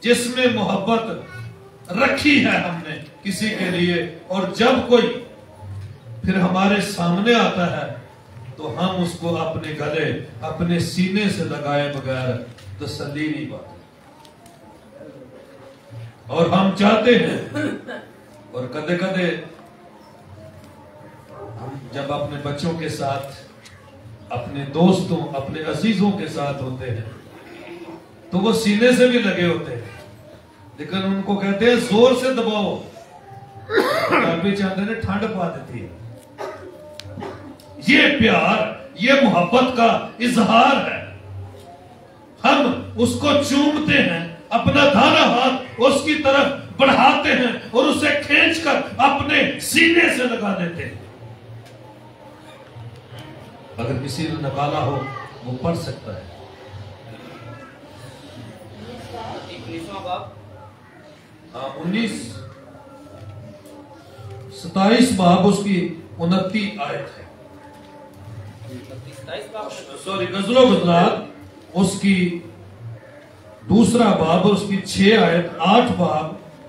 जिसमें मोहब्बत रखी है हमने किसी के लिए, और जब कोई फिर हमारे सामने आता है तो हम उसको अपने गले, अपने सीने से लगाए बगैर तसल्ली नहीं पाते। और हम चाहते हैं, और कदे कदे हम जब अपने बच्चों के साथ, अपने दोस्तों, अपने अजीजों के साथ होते हैं तो वो सीने से भी लगे होते हैं, लेकिन उनको कहते हैं जोर से दबाओ, भी चाहते हैं ठंड पा देती है। ये प्यार, ये मोहब्बत का इजहार है। हम उसको चूमते हैं, अपना दाना हाथ उसकी तरफ बढ़ाते हैं और उसे खींचकर अपने सीने से लगा देते हैं। अगर किसी ने निकाला हो वो पढ़ सकता है। 27 बाब उसकी 29 आयत है। सॉरी, गजलो गुजरात उसकी दूसरा बाब और उसकी 6 आयत, 8 बाब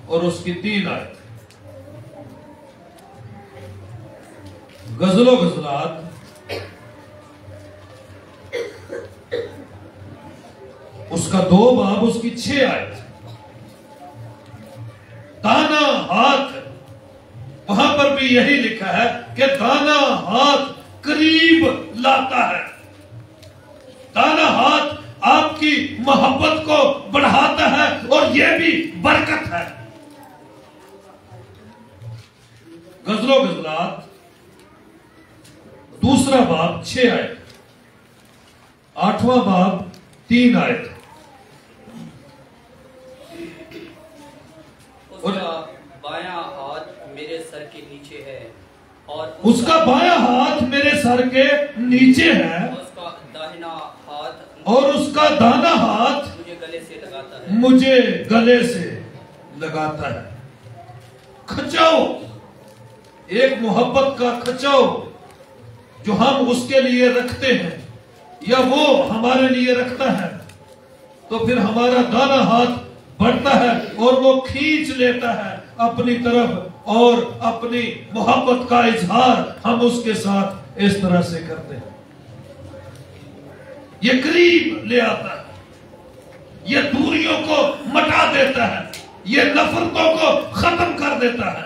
और उसकी 3 आयत। गजलो गुजरात उसका 2 बाब उसकी 6 आयत। दाना हाथ, वहां पर भी यही लिखा है कि दाना हाथ करीब लाता है। दाना हाथ आपकी मोहब्बत को बढ़ाता है और यह भी बरकत है। गजलो गजलात दूसरा बाब 6 आयत, 8वां बाब 3 आयत। उसका बायां हाथ मेरे सर के नीचे है और उसका बायां हाथ मेरे सर के नीचे है, उसका दाहिना हाथ और उसका दाना हाथ मुझे गले से लगाता है। मुझे गले से लगाता है। खचाओ, एक मोहब्बत का खचाओ जो हम उसके लिए रखते हैं या वो हमारे लिए रखता है, तो फिर हमारा दाना हाथ बढ़ता है और वो खींच लेता है अपनी तरफ, और अपनी मोहब्बत का इजहार हम उसके साथ इस तरह से करते हैं। ये करीब ले आता है, ये दूरियों को मटा देता है, ये नफरतों को खत्म कर देता है,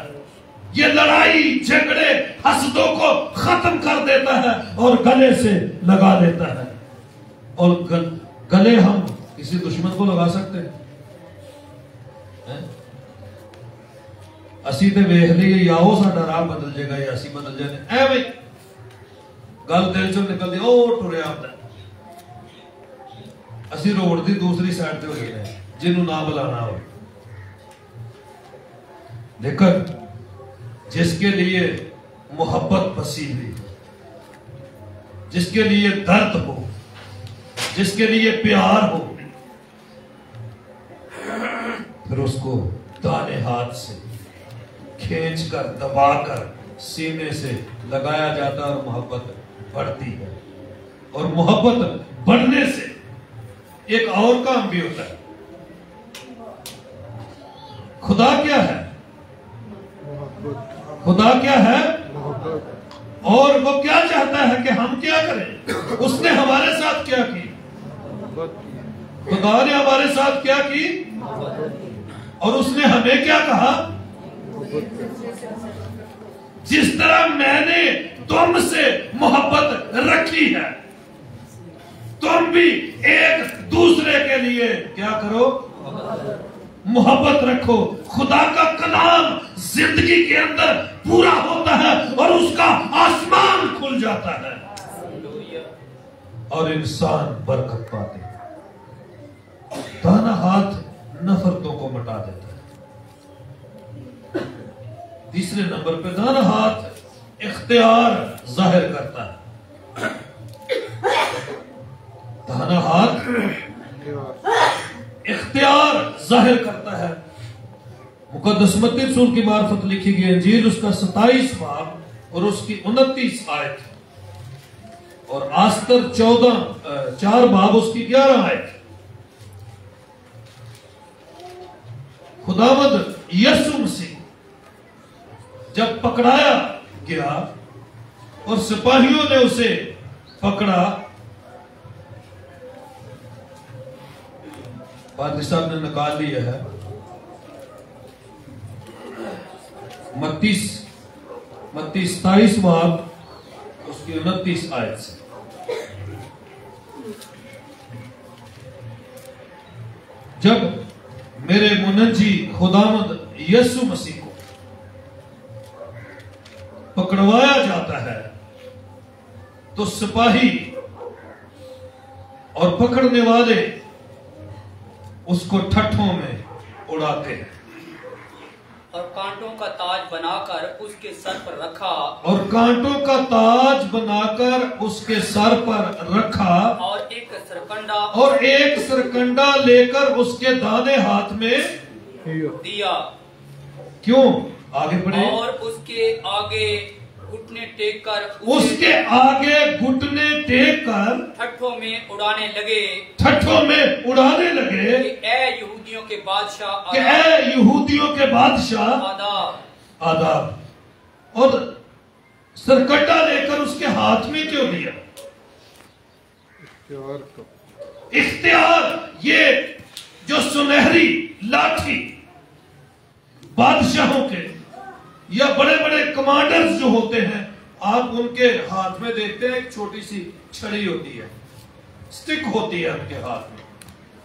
ये लड़ाई झगड़े हसदों को खत्म कर देता है और गले से लगा देता है। और गले हम किसी दुश्मन को लगा सकते हैं? ਅਸੀਂ ਤੇ ਵੇਖ ਲਈਏ ਜਾਂ ਉਹ ਸਾਡਾ ਰਾਹ ਬਦਲ ਜਾਏਗਾ ਜਾਂ ਅਸੀਂ ਬਦਲ ਜਾਣੇ, ਐਵੇਂ ਗੱਲ ਦਿਲ ਚੋਂ ਨਿਕਲਦੀ, ਉਹ ਟੁਰਿਆ ਹੁੰਦਾ। ਅਸੀਂ ਰੋਡ ਦੀ ਦੂਸਰੀ ਸਾਈਡ ਤੇ ਹੋ ਗਏ ਨੇ, ਜਿਹਨੂੰ ਨਾ ਬੁਲਾਣਾ हो। लेकिन जिसके लिए मोहब्बत बसी हुई, जिसके लिए दर्द हो, जिसके लिए प्यार हो, फिर उसको दाने हाथ से खींचकर दबाकर सीने से लगाया जाता है और मोहब्बत बढ़ती है। और मोहब्बत बढ़ने से एक और काम भी होता है। खुदा क्या है? खुदा क्या है? और वो क्या चाहता है कि हम क्या करें? उसने हमारे साथ क्या की? खुदा ने हमारे साथ क्या की? और उसने हमें क्या कहा? जिस तरह मैंने तुमसे मोहब्बत रखी है, तुम भी एक दूसरे के लिए क्या करो? मोहब्बत रखो। खुदा का कलाम जिंदगी के अंदर पूरा होता है और उसका आसमान खुल जाता है और इंसान बरकत पाते हैं। दाना हाथ नफरतों को मिटा देता है। तीसरे नंबर पे दाना हाथ इख्तियार जाहिर करता है। दाना हाथ इख्तियार जाहिर करता है। मुकद्दस मत्ती रसूल की मार्फत लिखी गई इंजील उसका 27 बाब और उसकी 29 आयत और आस्तर 4 बाब उसकी 11 आयत। खुदावंद यीशु मसीह जब पकड़ाया गया और सिपाहियों ने उसे पकड़ा, पादरी साहब ने निकाल लिया है मत्ती 27 बाब उसकी 29 आयत से। जब मेरे मुनज्जी खुदावंद यीशु मसीह को पकड़वाया जाता है तो सिपाही और पकड़ने वाले उसको ठट्ठों में उड़ाते हैं और कांटों का ताज बनाकर उसके सर पर रखा, और कांटों का ताज बनाकर उसके सर पर रखा, और एक सरकंडा लेकर उसके दाहिने हाथ में दिया। क्यों? आगे बढ़े। और उसके आगे घुटने टेक कर ठट्ठों में उड़ाने लगे कि ए यहूदियों के बादशाह आदाब। और सरकंडा लेकर उसके हाथ में क्यों दिया? इख्तियार, ये जो सुनहरी लाठी बादशाहों के या बड़े बड़े कमांडर्स जो होते हैं, आप उनके हाथ में देखते हैं एक छोटी सी छड़ी होती है, स्टिक होती है उनके हाथ में,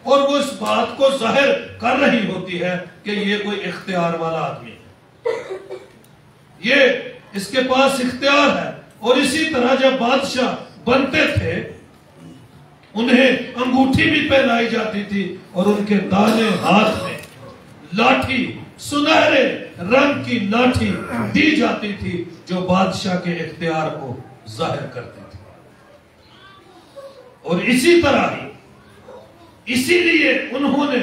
और वो इस बात को जाहिर कर रही होती है कि ये कोई इख्तियार वाला आदमी है, ये इसके पास इख्तियार है। और इसी तरह जब बादशाह बनते थे उन्हें अंगूठी भी पहनाई जाती थी और उनके दाहिने हाथ में लाठी, सुनहरे रंग की लाठी दी जाती थी जो बादशाह के इख्तियार को जाहिर करती थी। और इसी तरह ही, इसीलिए उन्होंने,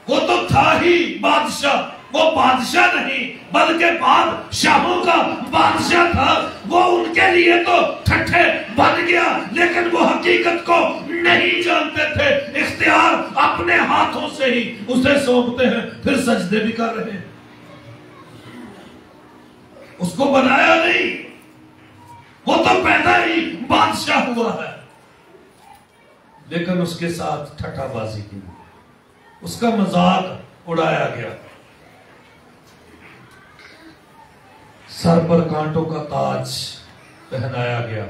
वो तो था ही बादशाह, वो बादशाह नहीं बल्कि बादशाहों का बादशाह था, वो उनके लिए तो ठट्ठे बन गया, लेकिन वो हकीकत को नहीं जानते थे। इख्तियार अपने हाथों से ही उसे सौंपते हैं, फिर सजदे भी कर रहे हैं, उसको बनाया नहीं, वो तो पैदा ही बादशाह हुआ है, लेकिन उसके साथ ठट्ठाबाजी की, उसका मजाक उड़ाया गया। सर पर कांटों का ताज पहनाया गया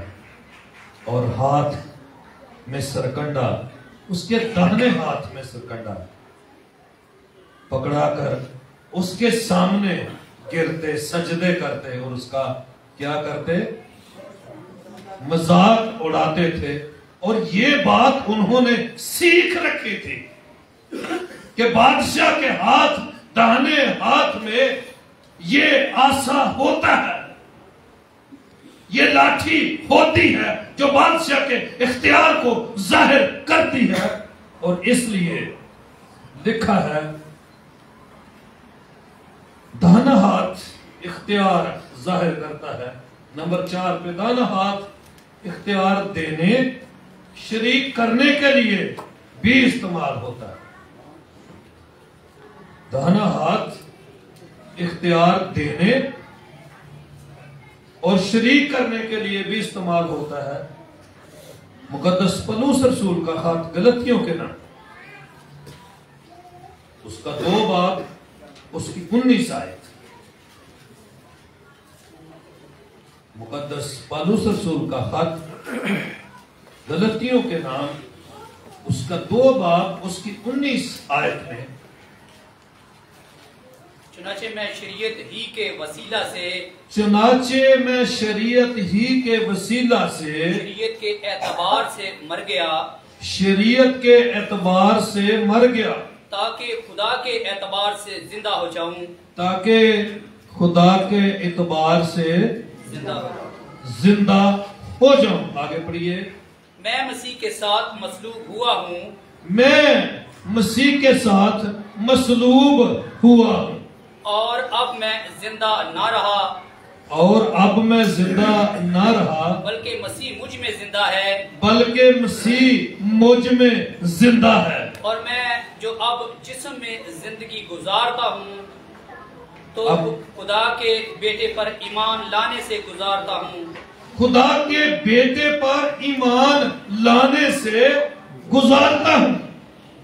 और हाथ में सरकंडा, उसके दाहिने हाथ में सरकंडा पकड़ाकर उसके सामने गिरते, सजदे करते और उसका क्या करते? मजाक उड़ाते थे। और ये बात उन्होंने सीख रखी थी कि बादशाह के हाथ, दाहिने हाथ में ये आसा होता है, ये लाठी होती है जो बादशाह के इख्तियार को जाहिर करती है। और इसलिए लिखा है दाहिना हाथ इख्तियार जाहिर करता है। नंबर 4 पे दाहिना हाथ इख्तियार देने, शरीक करने के लिए भी इस्तेमाल होता है। दाहिना हाथ इख्तियार देने और शरीक करने के लिए भी इस्तेमाल होता है। मुकद्दस पौलुस रसूल का खत गलतियों के नाम, उसका 2 बाब उसकी 19 आयत। मुकद्दस पौलुस रसूल का खत गलतियों के नाम, उसका 2 बाब उसकी 19 आयत में, चुनाचे मैं शरीयत ही के वसीला से, चुनाचे मैं शरीयत ही के वसीला से, शरीयत के एतबार से मर गया, शरीयत के एतबार से मर गया, ताकि खुदा के एतबार से जिंदा हो जाऊं, ताकि खुदा के एतबार से जिंदा हो जाऊं। आगे पढ़िए। मैं मसीह के साथ मसलूब हुआ हूँ, मैं मसीह के साथ मसलूब हुआ हूँ, और अब मैं जिंदा ना रहा, और अब मैं जिंदा ना रहा, बल्कि मसीह मुझ में जिंदा है, बल्कि मसीह मुझ में जिंदा है। और मैं जो अब जिस्म में जिंदगी गुजारता हूँ तो अब खुदा के बेटे पर ईमान लाने से गुजारता हूँ। खुदा के बेटे पर ईमान लाने से गुजारता हूँ,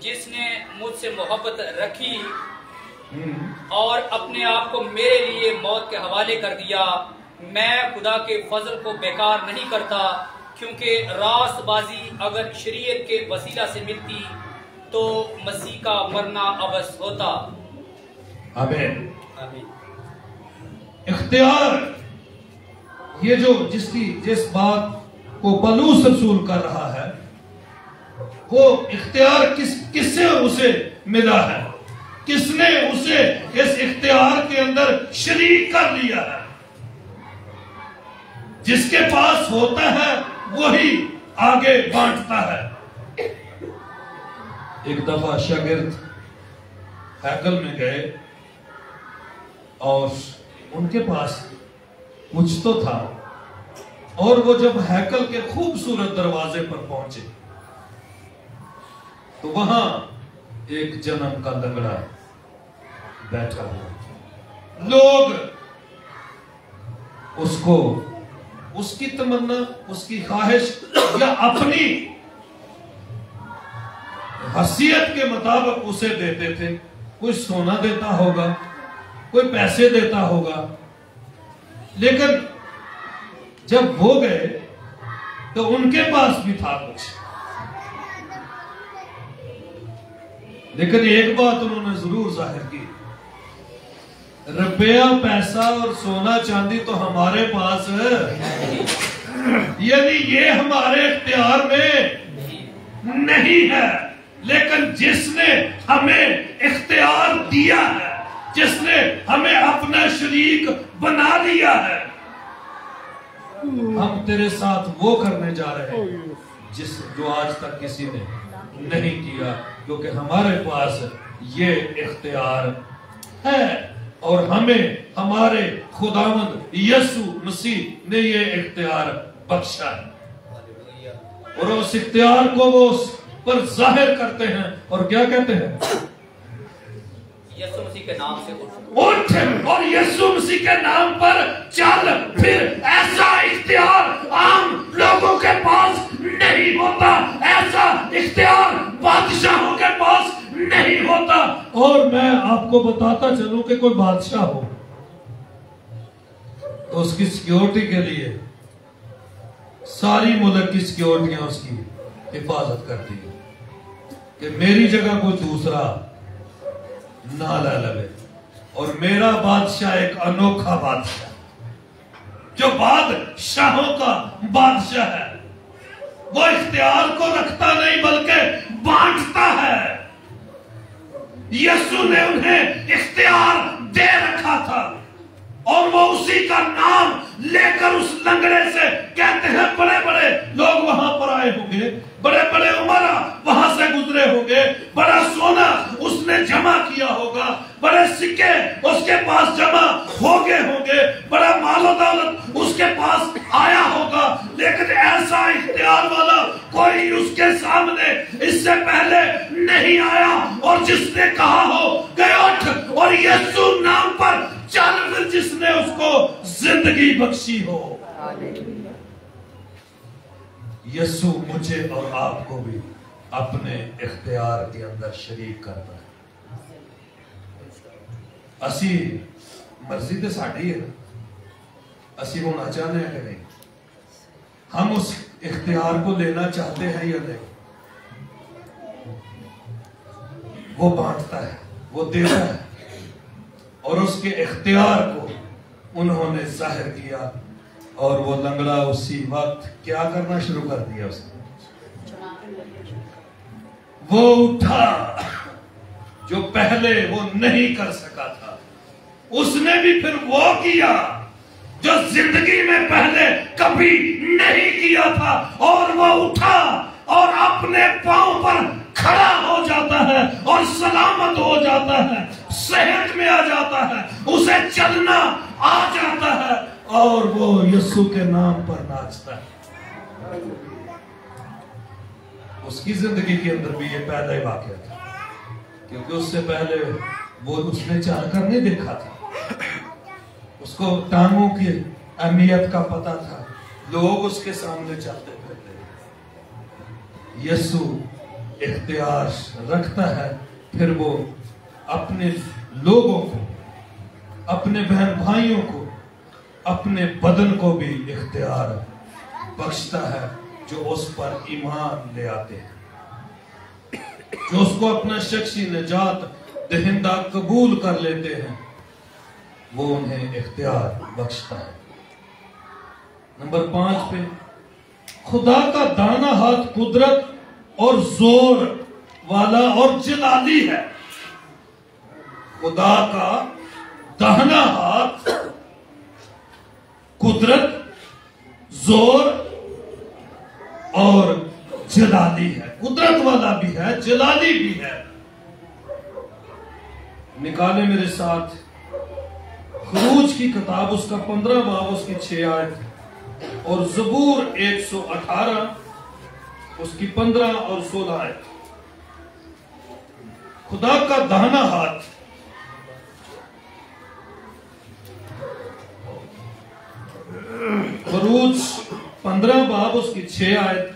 जिसने मुझसे मोहब्बत रखी और अपने आप को मेरे लिए मौत के हवाले कर दिया। मैं खुदा के फजल को बेकार नहीं करता, क्योंकि रास्तबाजी अगर शरीयत के वसीला से मिलती तो मसीह का मरना अवश्य होता। आमीन। आमीन। इख्तियार, ये जो जिस बात को पलूस रसूल कर रहा है, वो इख्तियार किससे उसे मिला है? किसने उसे इस इख्तियार के अंदर शरीक कर लिया है? जिसके पास होता है वही आगे बांटता है। एक दफा शागिर्द हैकल में गए और उनके पास कुछ तो था, और वो जब हैकल के खूबसूरत दरवाजे पर पहुंचे तो वहां एक जन्म का लंगड़ा बैठा हुआ। लोग उसको उसकी तमन्ना, उसकी ख्वाहिश या अपनी हसीयत के मुताबिक उसे देते थे। कोई सोना देता होगा, कोई पैसे देता होगा, लेकिन जब वो गए तो उनके पास भी था कुछ। लेकिन एक बात उन्होंने जरूर जाहिर की, रुपया पैसा और सोना चांदी तो हमारे पास है, यानी ये हमारे इख्तियार में नहीं है। लेकिन जिसने हमें इख्तियार दिया है, जिसने हमें अपना शरीक बना लिया है, हम तेरे साथ वो करने जा रहे हैं जो आज तक किसी ने नहीं किया, क्योंकि हमारे पास ये इख्तियार है और हमें हमारे खुदावंद यीशु मसीह ने ये इख्तियार बख्शा है। और उस इख्तियार को वो उस पर जाहिर करते हैं और क्या कहते हैं? यीशु मसीह के नाम से उठ और यीशु मसीह के नाम पर चल। फिर ऐसा इख्तियार आम लोगों के पास नहीं होता, ऐसा इख्तियार बादशाहों के पास नहीं होता। और मैं आपको बताता चलूं कि कोई बादशाह हो तो उसकी सिक्योरिटी के लिए सारी मुल्क की सिक्योरिटियां उसकी हिफाजत करती है कि मेरी जगह कोई दूसरा ना ला लगे। और मेरा बादशाह एक अनोखा बादशाह, जो बादशाहों का बादशाह है। वो इख्तियार को रखता नहीं बल्कि बांटता है। यीशु ने उन्हें इख्तियार दे रखा था और वो उसी का नाम लेकर उस लंगड़े से कहते हैं, बड़े बड़े लोग वहां पर आए होंगे, बड़े बड़े उमरा वहां से गुजरे होंगे, बड़ा सोना उसने जमा किया होगा, बड़े सिक्के उसके पास जमा हो गए होंगे, बड़ा मालो दौलत उसके पास आया होगा। लेकिन ऐसा इख्तियार वाला कोई उसके सामने इससे पहले नहीं आया। और जिसने कहा हो कि उठ और यीशु नाम पर चल, फिर जिसने उसको जिंदगी बख्शी हो। यीशु मुझे और आपको भी अपने इख्तियार के अंदर शरीक करता है। असी मर्जी तो साड़ी है, असी होना चाहते हैं कि नहीं? हम उस इख्तियार को लेना चाहते हैं या नहीं? वो बांटता है, वो देता है, और उसके इख्तियार को उन्होंने जाहिर किया। और वो लंगड़ा उसी वक्त क्या करना शुरू कर दिया उसने? वो उठा जो पहले वो नहीं कर सका था। उसने भी फिर वो किया जो जिंदगी में पहले कभी नहीं किया था। और वो उठा और अपने पांव पर खड़ा हो जाता है और सलामत हो जाता है, सेहत में आ जाता है, उसे चलना आ जाता है। और वो यीशु के नाम पर नाचता है। उसकी जिंदगी के अंदर भी ये पहला ही वाकया था, क्योंकि उससे पहले वो उसने चाहकर नहीं देखा था। उसको टांगों की अहमियत का पता था, लोग उसके सामने चलते फिरते। यीशु इख्तियार रखता है, फिर वो अपने लोगों को, अपने बहन भाइयों को, अपने बदन को भी इख्तियार बख्शता है, जो उस पर ईमान ले आते हैं, जो उसको अपना शख्सी निजात दहिंदा कबूल कर लेते हैं, वो उन्हें इख्तियार बख्शता है। नंबर 5 पे, खुदा का दाना हाथ कुदरत और जोर वाला और जलाली है। खुदा का दाहिना हाथ कुदरत, जोर और जलाली है। कुदरत वाला भी है, जलाली भी है। निकाले मेरे साथ खरूज की किताब, उसका 15 बाब, उसकी 6 आयत, और ज़बूर 118 उसकी 15 और 16 आयत। खुदा का दाहिना हाथ खरूज 15 बाब उसकी 6 आयत,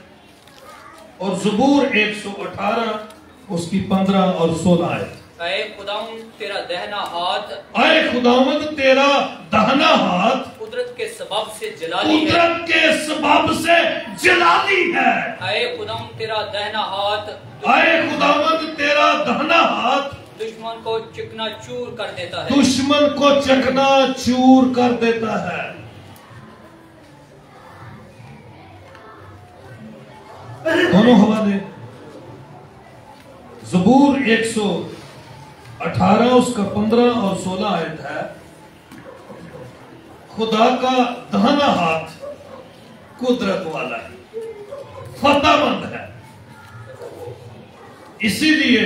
और ज़बूर 118 उसकी 15 और 16 आयत। ऐ खुदावंद तेरा दहना हाथ, ऐ खुदावंद तेरा दाहिना हाथ कुदरत के सबब से जलाली है। कुदरत के सबब से जलाली है। ऐ खुदावंद तेरा दहना हाथ, ऐ खुदावंद तेरा दाहिना हाथ दुश्मन को चिकना चूर कर देता है। दुश्मन को चकना चूर कर देता है। दोनों हवाले, ज़बूर 118 उसका 15 और 16 आयत है। खुदा का दाहिना हाथ कुदरत वाला है, फतहमंद है, इसीलिए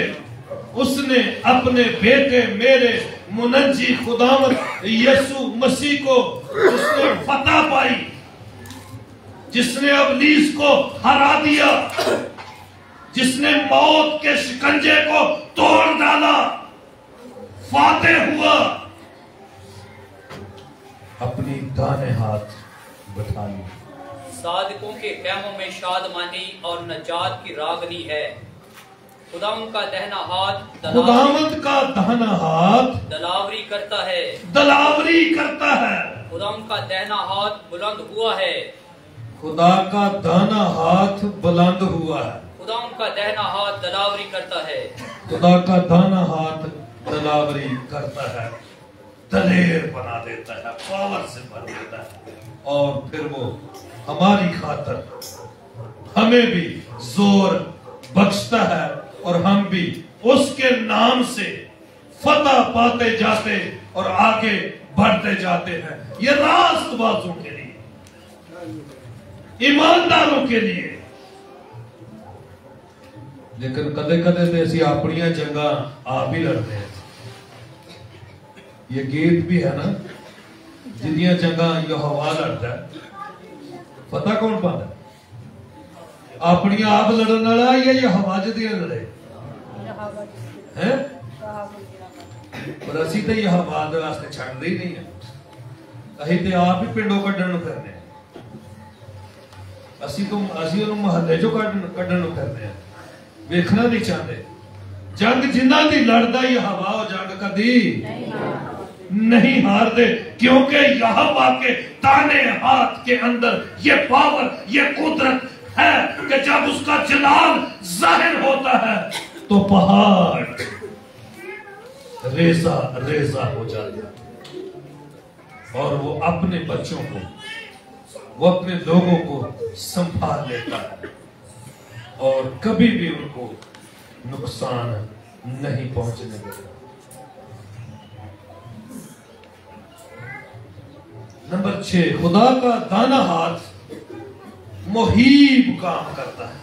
उसने अपने बेटे मेरे मुनज्जी खुदावंद यीशु मसीह को, उसने फतह पाई, जिसने इब्लीस को हरा दिया, जिसने मौत के शिकंजे को तोड़ डाला, फातेह हुआ, अपनी दाने हाथ बैठा ली। सादिकों के ख़ैमों में शादमानी और नजात की रागनी है। खुदावंद का दहना हाथ खुदावंद का दाहिना हाथ दलावरी करता है। दलावरी करता है। खुदावंद का दहना हाथ बुलंद हुआ है। खुदा का दाहिना हाथ बुलंद हुआ है। खुदावंद का दहना हाथ दलावरी करता है। खुदा का दाहिना हाथ दलावरी करता है, दलेर बना देता है, पावर से भर देता है, और फिर वो हमारी खातर हमें भी जोर बख्शता है, और हम भी उसके नाम से फतह पाते जाते और आगे बढ़ते जाते हैं। ये रास्तबाजों के लिए, ईमानदारों के लिए। लेकिन कदे कदे तो असि अपनियां जंगा आप ही लड़ते हैं। ये गीत भी है ना, जिन्नियां जंगा यहोवा लड़ता है, पता कौन पाता अपनियां आप लड़न वाला या यहोवा जदियां लड़े हैं? पर असी तो यहोवा दे वास्ते छड्डदे ही नहीं है। असी तो आप ही पिंडों कड्डण नूं फिरदे हैं। असी उन्होंने महल्ले चों कड्डण नूं फिरदे हैं, वेखना नहीं चाहते। जंग जिन्ना दी लड़दा यहोवा, वो जंग कदी नहीं हारदे, क्योंकि यहोवा के दाने हाथ के अंदर ये पावर, ये कुदरत है कि जब उसका जलाल जाहिर होता है तो पहाड़ रेजा रेजा हो जाता है, और वो अपने बच्चों को, वो अपने लोगों को संभाल लेता है, और कभी भी उनको नुकसान नहीं पहुंचने देता। नंबर 6, खुदा का दाना हाथ मुहीब काम करता है।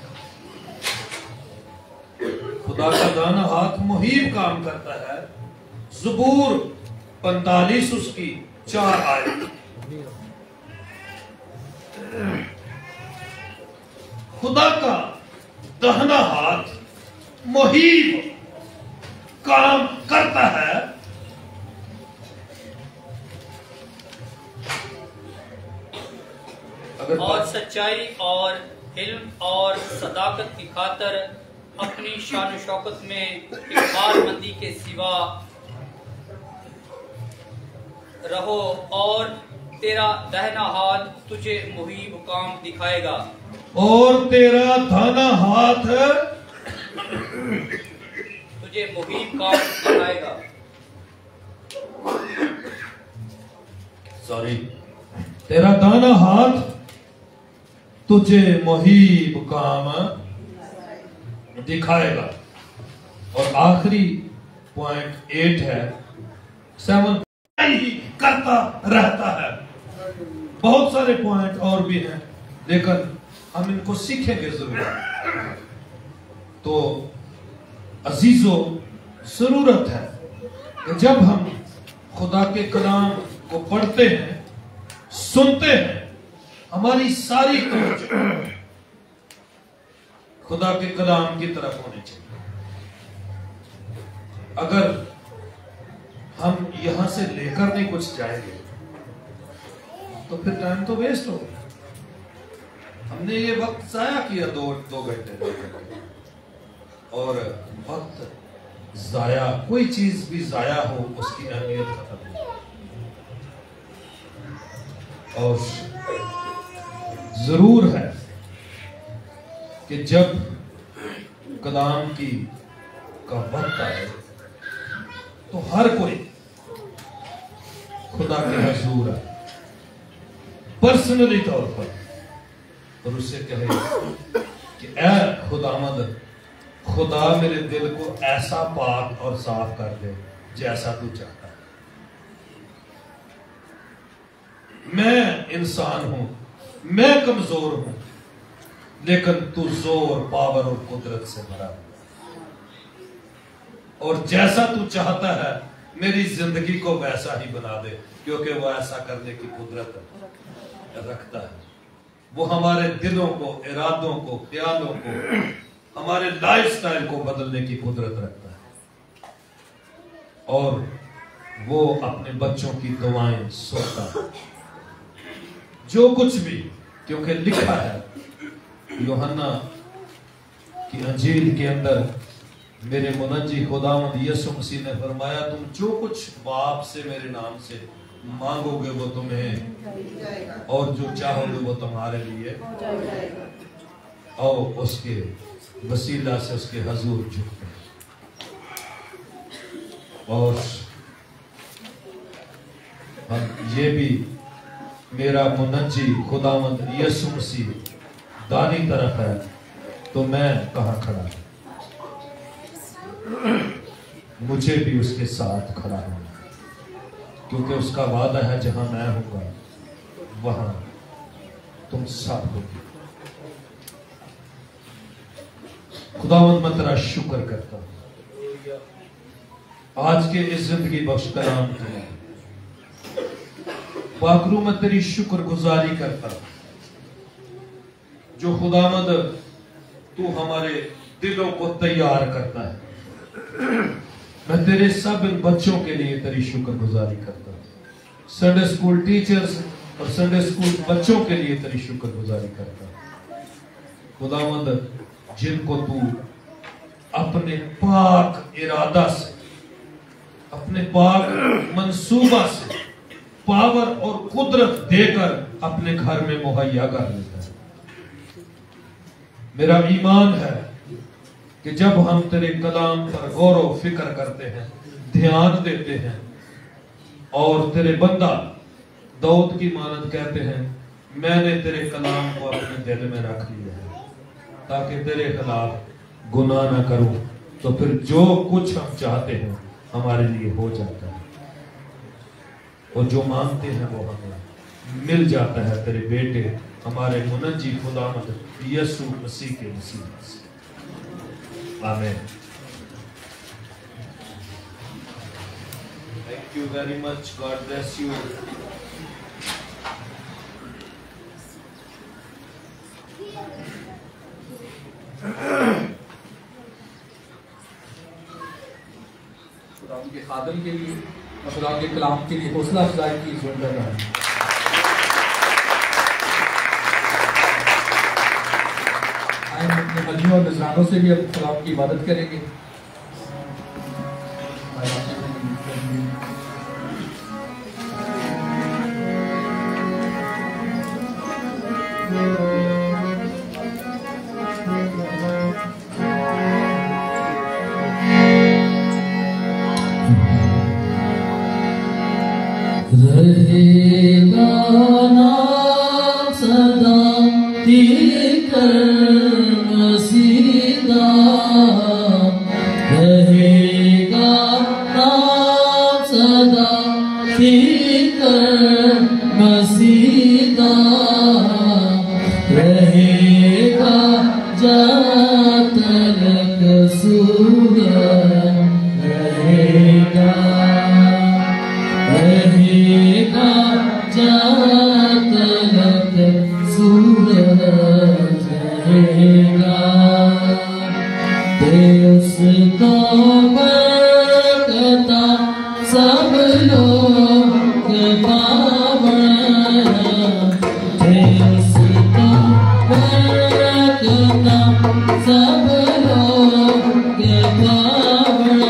खुदा का दाना हाथ मुहीब काम करता है। ज़बूर 45 उसकी 4 आयत। खुदा का दाहिना हाथ मुहीब काम करता है, और सच्चाई और इल्म और सदाकत की खातर अपनी शान शौकत में इकबालमंदी के सिवा रहो, और तेरा दाहिना हाथ तुझे मुहीब काम दिखाएगा। और तेरा दाहिना हाथ तुझे मुहीब काम दिखाएगा। सॉरी, तेरा दाहिना हाथ तुझे मुहीब काम दिखाएगा। और आखिरी पॉइंट 8 है, 7 करता रहता है। बहुत सारे पॉइंट और भी हैं, लेकिन हम इनको सीखेंगे जरूर। तो अजीजों, जरूरत है कि जब हम खुदा के कलाम को पढ़ते हैं, सुनते हैं, हमारी सारी तवज्जो खुदा के कलाम की तरफ होनी चाहिए। अगर हम यहां से लेकर नहीं कुछ जाएंगे तो फिर टाइम तो वेस्ट हो गया। हमने ये वक्त जाया किया 2 घंटे, और वक्त जाया, कोई चीज भी जाया हो उसकी अहमियत खत्म हो। और जरूर है कि जब कलाम की का वक्त आए तो हर कोई खुदा के हुजूर है पर्सनली तौर पर, और उससे कहे कि ऐ खुदावंद, खुदा मेरे दिल को ऐसा पाक और साफ कर दे जैसा तू चाहता है। मैं इंसान हूं, मैं कमजोर हूं, लेकिन तू जोर, पावर और कुदरत से भरा है, और जैसा तू चाहता है मेरी जिंदगी को वैसा ही बना दे, क्योंकि वो ऐसा करने की कुदरत रखता है। वो हमारे दिलों को, इरादों को, ख्यालों को, हमारे लाइफस्टाइल को बदलने की कुदरत रखता है, और वो अपने बच्चों की दुआएं सुनता है। जो कुछ भी, क्योंकि लिखा है यूहन्ना की अंजील के अंदर, मेरे मुनज्जी खुदावंद यीशु मसीह ने फरमाया, तुम जो कुछ बाप से मेरे नाम से मांगोगे वो तुम्हें, और जो चाहोगे वो तुम्हारे लिए, और उसके वसीला से उसके हजूर झुकते हैं। और हम ये भी, मेरा मुनज्जी खुदावंद यीशु मसीह दानी तरफ है, तो मैं कहां खड़ा हूं? मुझे भी उसके साथ खड़ा होना, क्योंकि उसका वादा है जहां मैं होगा वहां तुम सब होगे। खुदावंद, मैं तेरा शुक्र करता हूं आज के इस जिंदगी बख्श कलाम के लिए। पाकरू, मैं तेरी शुक्रगुजारी करता हूं जो खुदावंद तू हमारे दिलों को तैयार करता है। मैं तेरे सब इन बच्चों के लिए तेरी शुक्रगुजारी करता हूं। संडे स्कूल टीचर्स और संडे स्कूल बच्चों के लिए तेरी शुक्रगुजारी करता हूं। खुदावंद, जिनको तू अपने पाक इरादा से, अपने पाक मंसूबा से पावर और कुदरत देकर अपने घर में मुहैया कर लेता है। मेरा ईमान है कि जब हम तेरे कलाम पर गौर फिक्र करते हैं, ध्यान देते हैं, और तेरे बंदा दाऊद की मानद कहते हैं, मैंने तेरे कलाम को अपने दिल में रख लिया है ताकि तेरे खिलाफ गुनाह ना करूं, तो फिर जो कुछ हम चाहते हैं हमारे लिए हो जाता है, और जो मांगते हैं वो हमें मिल जाता है तेरे बेटे हमारे मुनज्जी खुदावंद यीशु मसीह के वसीले से। आमीन। Thank you very much. God bless you. खादम के लिए और खुदा के कलाम के लिए हौसला अफजाई की ज़रूरत है। आए हम अपने हलियों और नजरानों से भी अब कलाम की इबादत करेंगे। रहेगा नाम सदा तिलकर मसीदा, रहेगा नाम सदा तिलकर मसीदा, रहेगा जब तक सूरज रहेगा, रहेगा जब तक सूरज रहेगा। देश को बरकता सब लोग पावन, देश को बरकता सब लोग पावन,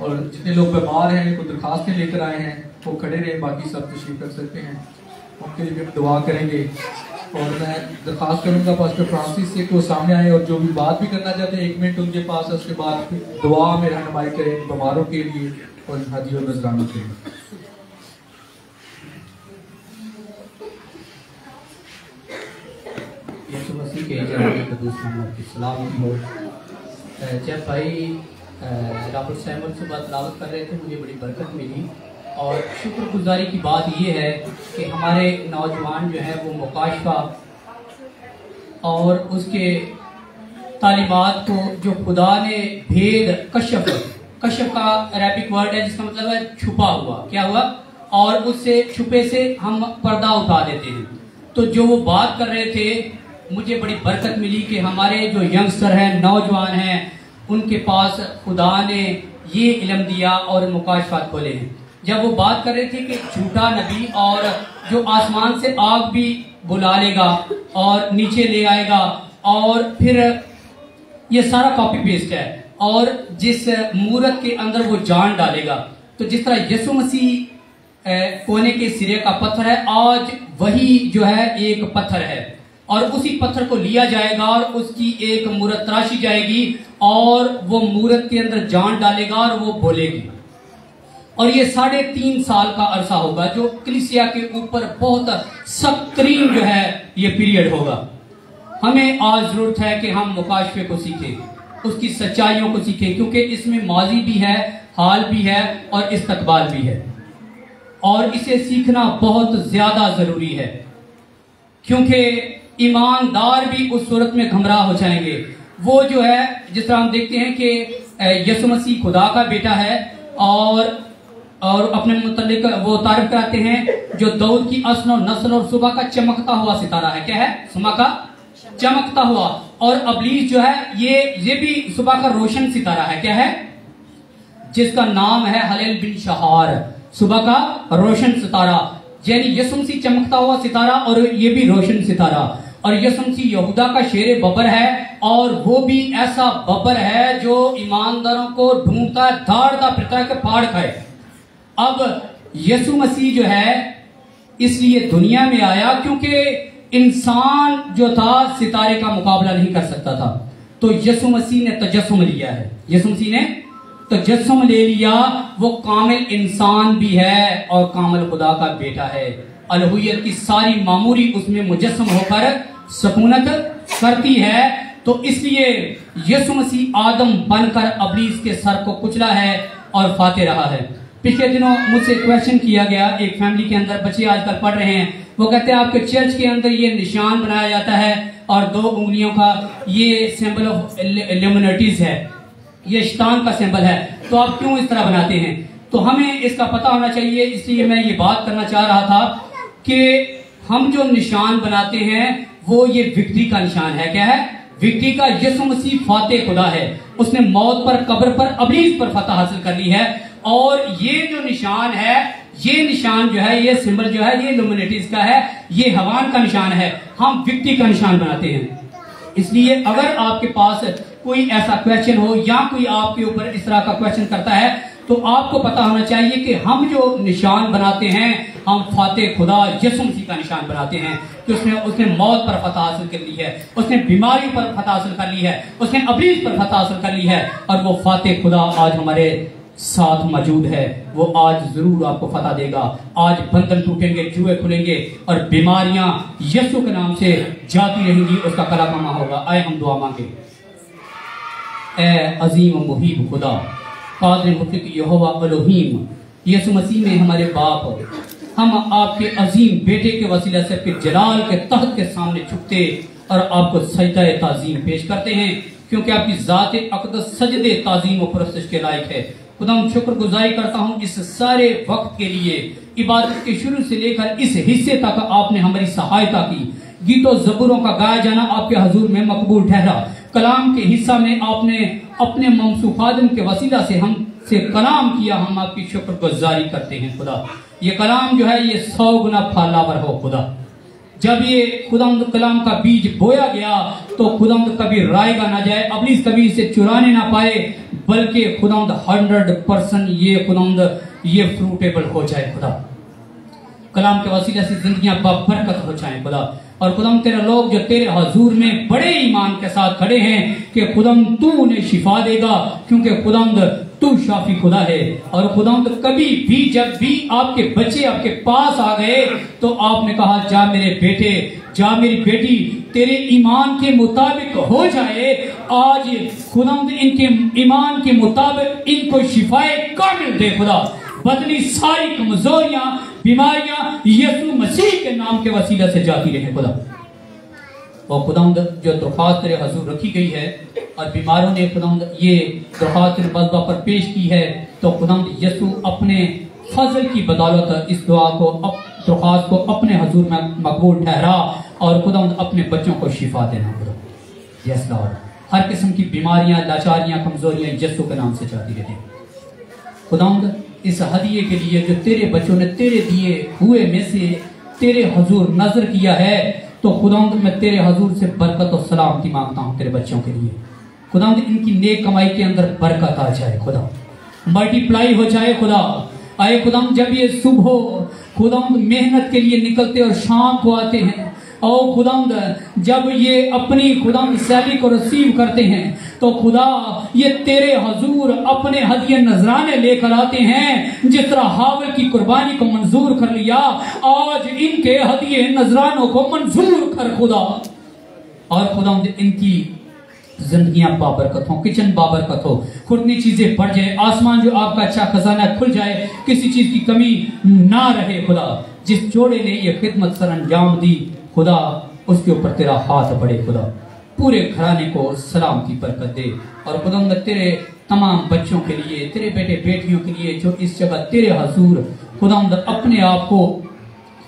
और जितने लोग बीमार हैं को दरखास्तें लेकर आए हैं वो खड़े रहे, बाकी सब तशरीफ रख सकते हैं, उनके लिए भी हम दुआ करेंगे। और मैं दरखास्त करूंगा पास्टर फ्रांसिस से कि वो सामने आए और जो भी बात भी करना चाहते हैं 1 मिनट उनके पास है, उसके बाद दुआ में रहनुमाई करें बीमारों के लिए और हाजी और नजरानों के लिए। यीशु मसीह के कदूस नाम की सलाम हो। जब भाई रॉबर्ट सैमुअल से बात तलावत कर रहे थे मुझे बड़ी बरकत मिली और शुक्रगुजारी की बात यह है कि हमारे नौजवान जो है वो मुकाशफा और उसके तालीमात को जो खुदा ने भेद कश्यफ का अरबिक वर्ड है जिसका मतलब है छुपा हुआ, क्या हुआ, और उससे छुपे से हम पर्दा उठा देते हैं। तो जो वो बात कर रहे थे मुझे बड़ी बरकत मिली कि हमारे जो यंगस्टर हैं, नौजवान हैं, उनके पास खुदा ने ये इल्म दिया और मुकाशफात खोले हैं। जब वो बात कर रहे थे कि झूठा नबी और जो आसमान से आग भी बुला लेगा और नीचे ले आएगा और फिर ये सारा कॉपी पेस्ट है और जिस मूरत के अंदर वो जान डालेगा, तो जिस तरह यीशु मसीह कोने के सिरे का पत्थर है, आज वही जो है एक पत्थर है और उसी पत्थर को लिया जाएगा और उसकी एक मूरत तराशी जाएगी और वो मूरत के अंदर जान डालेगा और वो बोलेगी। और ये 3.5 साल का अरसा होगा जो कलीसिया के ऊपर बहुत सख्त तरीन जो है ये पीरियड होगा। हमें आज जरूरत है कि हम मुकाशफे को सीखें, उसकी सच्चाइयों को सीखें, क्योंकि इसमें माजी भी है, हाल भी है और इस्तकबाल भी है और इसे सीखना बहुत ज्यादा जरूरी है, क्योंकि ईमानदार भी उस सूरत में घमरा हो जाएंगे। वो जो है, जिस तरह हम देखते हैं कि यीशु मसीह खुदा का बेटा है और अपने मुतल्लिक वो तारीफ कराते हैं जो दाऊद की असल और नस्ल और सुबह का चमकता हुआ सितारा है। क्या है? सुबह का चमकता हुआ। और अबलीस जो है ये भी सुबह का रोशन सितारा है। क्या है? जिसका नाम है हलेल बिन शहार, सुबह का रोशन सितारा। यानी यीशु मसीह चमकता हुआ सितारा और ये भी रोशन सितारा। और यीशु मसीह यहूदा का शेर बबर है और वो भी ऐसा बबर है जो ईमानदारों को ढूंढता है, धाड़ता फिरता है कि फाड़ खाए। अब यीशु मसीह जो है इसलिए दुनिया में आया क्योंकि इंसान जो था सितारे का मुकाबला नहीं कर सकता था, तो यीशु मसीह ने तजस्सुम लिया है। यीशु मसीह ने तजस्सुम ले लिया। वो कामिल इंसान भी है और कामिल खुदा का बेटा है। अलहुयत की सारी मामूरी उसमें मुजस्सम होकर सकूनत करती है। तो इसलिए यीशु मसीह आदम बनकर अबलीस के सर को कुचला है और फाते रहा है। पिछले दिनों मुझसे क्वेश्चन किया गया, एक फैमिली के अंदर बच्चे आजकल पढ़ रहे हैं, वो कहते हैं आपके चर्च के अंदर ये निशान बनाया जाता है और 2 उंगलियों का ये सिंबल ऑफ इल्यूमिनेटीज है, ये शैतान का सिंबल है, तो आप क्यों इस तरह बनाते हैं? तो हमें इसका पता होना चाहिए। इसलिए मैं ये बात करना चाह रहा था कि हम जो निशान बनाते हैं वो ये विक्ट्री का निशान है। क्या है? विक्ट्री का। यीशु मसीह फाते खुदा है, उसने मौत पर, कब्र पर, अबलीस पर फतह हासिल कर ली है। और ये जो निशान है, ये निशान जो है, ये सिंबल जो है, ये लुमिनेटीज का है, ये हवान का निशान है। हम विक्ट्री का निशान बनाते हैं। इसलिए अगर आपके पास कोई ऐसा क्वेश्चन हो या कोई आपके ऊपर इस तरह का क्वेश्चन करता है तो आपको पता होना चाहिए कि हम जो निशान बनाते हैं हम फाते खुदा यीशु मसीह का निशान बनाते हैं कि उसने मौत पर फतह हासिल कर ली है, उसने बीमारी पर फतह हासिल कर ली है, उसने अबलीस पर फतह हासिल कर ली है। और वो फाते खुदा आज हमारे साथ मौजूद है। वो आज जरूर आपको फतह देगा। आज बंधन टूटेंगे, जुए खुलेंगे और बीमारियां यीशु के नाम से जाती रहेंगी। उसका कलामा होगा। आए हम दुआ मांगे। ए अजीम मुहीब खुदा, कादिर मुतलक यहोवा एलोहीम, यीशु मसीह में हमारे बाप, हम आपके अजीम बेटे के वसीला से आपके जलाल के तख्त के सामने झुकते और आपको सजदा ताजीम पेश करते हैं, क्योंकि आपकी जात अक़दस सजदे ताजीम और परस्तिश के लायक है। खुदा हम शुक्रगुजारी करता हूँ इस सारे वक्त के लिए, इबादत के शुरू से लेकर इस हिस्से तक आपने हमारी सहायता की। गीतों ज़बूरों का गाया जाना आपके हजूर में मकबूल ठहरा। कलाम के हिस्सा में आपने अपने ममसूख खादिम के वसीला से हमसे कलाम किया। हम आपकी शुक्रगुजारी करते हैं खुदा। ये कलाम जो है ये 100 गुना फलावर हो खुदा। जब ये खुदावंद कलाम का बीज बोया गया तो खुदावंद कभी रायगा ना जाए, अबलीस कभी इसे चुराने ना पाए, बल्कि खुदावंद 100% ये खुदावंद ये फ्रूटेबल हो जाए खुदा। कलाम के वसीले से जिंदगियां बरकत हो जाए खुदा। और खुदाम तेरे लोग जो तेरे हजूर में बड़े ईमान के साथ खड़े हैं कि खुदाम तू उन्हें शिफा देगा, क्योंकि खुदाम तू शाफी खुदा है। और खुदाम कभी भी जब भी आपके बच्चे आपके पास आ गए तो आपने कहा जा मेरे बेटे, जा मेरी बेटी, तेरे ईमान के मुताबिक हो जाए। आज खुदाम इनके ईमान के मुताबिक इनको शिफाए कामिल दे खुदा। बदली सारी कमजोरियां बीमारियां यीशु मसीह के नाम के वसीला से जाती रहे खुदा। और खुदावंद जो दरख्वास्त तेरे हजूर रखी गई है और बीमारों ने खुदावंद ये दरख्वास्त तेरे मज़बा पर पेश की है, तो खुदावंद यीशु अपने फजल की बदौलत इस दुआ को दरख्वास्त को अपने हजूर में मकबूल ठहरा और खुदावंद अपने बच्चों को शिफा देना खुदा। यस लॉर्ड, हर किस्म की बीमारियां, लाचारियां, कमजोरियां यीशु के नाम से जाती रहे खुदावंद। इस हदिये के लिए जो तेरे बच्चों ने तेरे दिए हुए में से तेरे हजूर नजर किया है, तो खुदावंद मैं तेरे हजूर से बरकत और सलामती मांगता हूँ तेरे बच्चों के लिए। खुदावंद इनकी नेक कमाई के अंदर बरकत आ जाए खुदा, मल्टीप्लाई हो जाए खुदा। आए खुदावंद जब ये सुबह खुदावंद मेहनत के लिए निकलते और शाम को आते हैं, और खुदावंद जब ये अपनी खुदावंद सैलरी को रिसीव करते हैं तो खुदा ये तेरे हजूर अपने हदिये नजराने लेकर आते हैं। जिस तरह हाबिल की कुर्बानी को मंजूर कर लिया, आज इनके हदिये नजरानों को मंजूर कर खुदा। और खुदावंद इनकी जिंदगियां बाबरकत हो, किचन बाबरकत हो, खुदनी चीजें बढ़ जाए, आसमान जो आपका अच्छा खजाना खुल जाए, किसी चीज की कमी ना रहे खुदा। जिस जोड़े ने ये खिदमत सर अंजाम दी खुदा, उसके ऊपर तेरा हाथ बढ़े खुदा, पूरे घराने को सलामती बरकत दे। और खुदावंद तेरे तमाम बच्चों के लिए, तेरे बेटे बेटियों के लिए जो इस जगह तेरे हजूर खुदावंद अपने आप को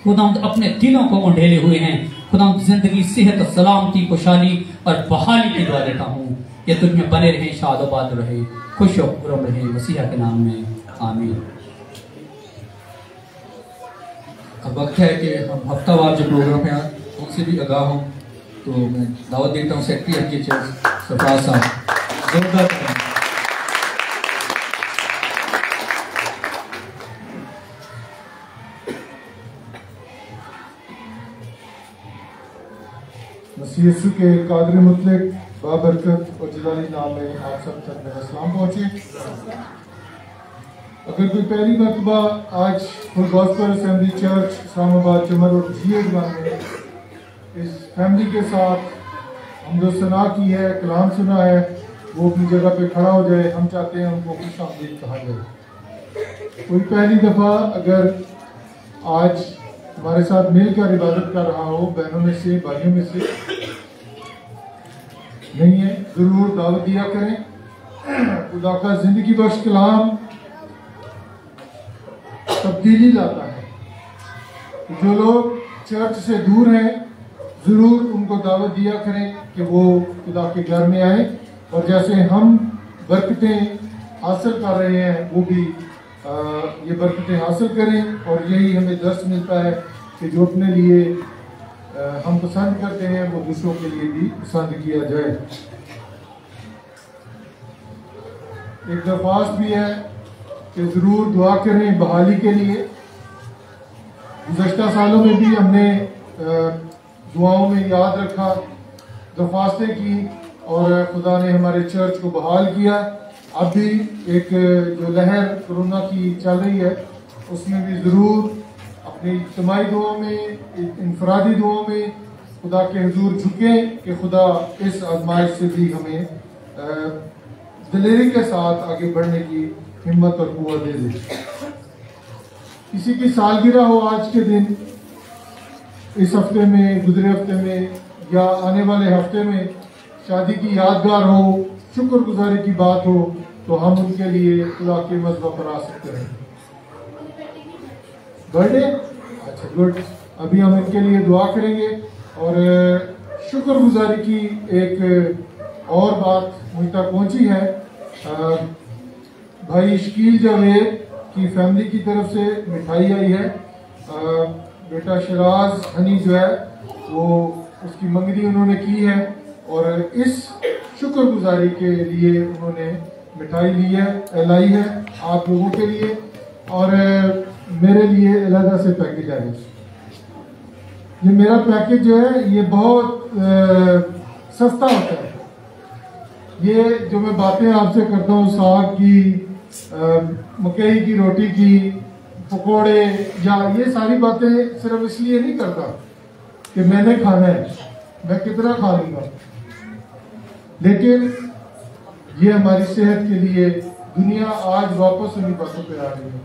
खुदावंद अपने दिलों को उंडेले हुए हैं, खुदावंद जिंदगी, सेहत, सलामती, खुशहाली और बहाली की दुआ देता हूँ। ये तुझ में बने रहे, शादोबाद रहे, खुश और खुर्रम रहे, मसीहा के नाम में आमीन। अब वक्त है कि हम हफ्तावार जो प्रोग्राम है उनसे भी आगाह हों, तो मैं दावत देता हूँ सेक्रेटरी के चर्च सरफराज साहब, जोरदार मसीह यीशु के कादर मुतलक बाबरकत और जलाली नाम में आप सब तक मेरा सलाम पहुँचे। अगर कोई पहली मरतबा आज full gospel assembly church Islamabad चमर रोड G81 में इस फैमिली के साथ हम जो सना की है, कलाम सुना है, वो अपनी जगह पे खड़ा हो जाए। हम चाहते हैं उनको खुशामदीद कहा जाए। कोई पहली दफ़ा अगर आज हमारे साथ मिलकर इबादत कर रहा हो, बहनों में से, भाइयों में से नहीं है, ज़रूर दावत दिया करें। खुदा का ज़िंदगी बख्श कलाम तब्दीली लाता है। जो लोग चर्च से दूर हैं, ज़रूर उनको दावत दिया करें कि वो खुदा के घर में आए, और जैसे हम बरकतें हासिल कर रहे हैं वो भी ये बरकतें हासिल करें। और यही हमें दर्श मिलता है कि जो अपने लिए हम पसंद करते हैं वो दूसरों के लिए भी पसंद किया जाए। एक दरख्वास्त भी है कि ज़रूर दुआ करें बहाली के लिए। गुज़श्ता सालों में भी हमने दुआओं में याद रखा, दरख्वास्तें की, और खुदा ने हमारे चर्च को बहाल किया। अब भी एक जो लहर कोरोना की चल रही है, उसमें भी ज़रूर अपनी इज्तिमाई दुआओं में, इनफरादी दुआओं में खुदा के हुजूर झुकें कि खुदा इस आजमाइश से भी हमें दिलेरी के साथ आगे बढ़ने की हिम्मत और कुव्वत दे दे। किसी की सालगिरह हो आज के दिन, इस हफ्ते में, गुजरे हफ्ते में, या आने वाले हफ्ते में शादी की यादगार हो, शुक्रगुजारी की बात हो, तो हम उनके लिए खुदा के मज़बा पर आ सकते हैं। बर्थडे, अच्छा गुड, अभी हम इनके लिए दुआ करेंगे। और शुक्रगुजारी की एक और बात मुझ तक पहुंची है। भाई शकील जावेद की फैमिली की तरफ से मिठाई आई है। बेटा शराज हनी जो है वो उसकी मंगनी उन्होंने की है, और इस शुक्रगुजारी के लिए उन्होंने मिठाई लाई है आप लोगों के लिए, और मेरे लिए अलहदा से पैकेज आया। ये मेरा पैकेज जो है ये बहुत सस्ता होता है। ये जो मैं बातें आपसे करता हूँ, साग की, मकई की रोटी की, पकोड़े, या ये सारी बातें सिर्फ इसलिए नहीं करता कि मैंने खाना है, मैं कितना खा लूँगा, लेकिन ये हमारी सेहत के लिए दुनिया आज वापस उन्हीं बातों पे आ रही है।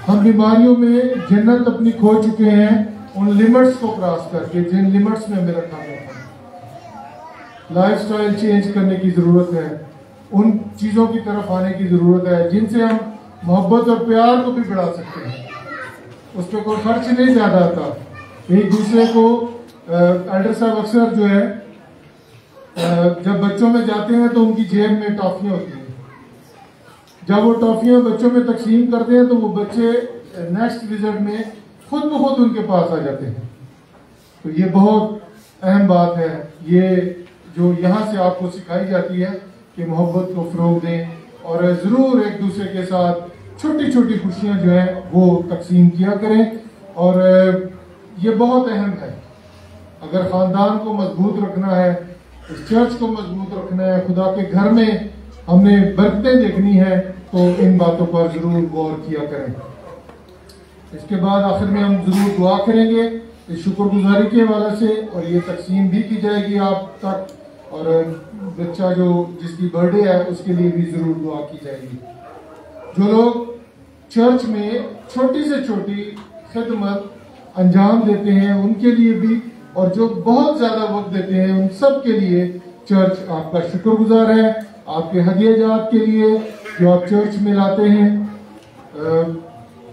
हम बीमारियों में जन्नत अपनी खो चुके हैं उन लिमिट्स को क्रॉस करके जिन लिमिट्स में हमें रखा गया था। लाइफस्टाइल चेंज करने की ज़रूरत है, उन चीज़ों की तरफ आने की ज़रूरत है जिनसे हम मोहब्बत और प्यार को भी बढ़ा सकते हैं। उस पर कोई खर्च नहीं ज़्यादा आता। एक दूसरे को एल्डर साहब अक्सर जो है जब बच्चों में जाते हैं तो उनकी जेब में टॉफियाँ होती हैं। जब वो टॉफियाँ बच्चों में तकसीम करते हैं तो वो बच्चे नेक्स्ट विजिट में खुद ब खुद उनके पास आ जाते हैं। तो ये बहुत अहम बात है, ये जो यहाँ से आपको सिखाई जाती है कि मोहब्बत को फ़रोग़ दें और ज़रूर एक दूसरे के साथ छोटी छोटी खुशियां जो है वो तकसीम किया करें। और ये बहुत अहम है, अगर ख़ानदान को मजबूत रखना है, इस चर्च को मजबूत रखना है, खुदा के घर में हमने बरकतें देखनी है, तो इन बातों पर ज़रूर गौर किया करें। इसके बाद आखिर में हम ज़रूर दुआ करेंगे इस शुक्रगुजारी के हवाले से, और ये तकसीम भी की जाएगी आप तक, और बच्चा जो जिसकी बर्थडे है उसके लिए भी ज़रूर दुआ की जाएगी। जो लोग चर्च में छोटी से छोटी खिदमत अंजाम देते हैं उनके लिए भी, और जो बहुत ज़्यादा वक्त देते हैं उन सब के लिए चर्च आपका शुक्रगुजार है। आपके हदिया जात के लिए जो आप चर्च में लाते हैं,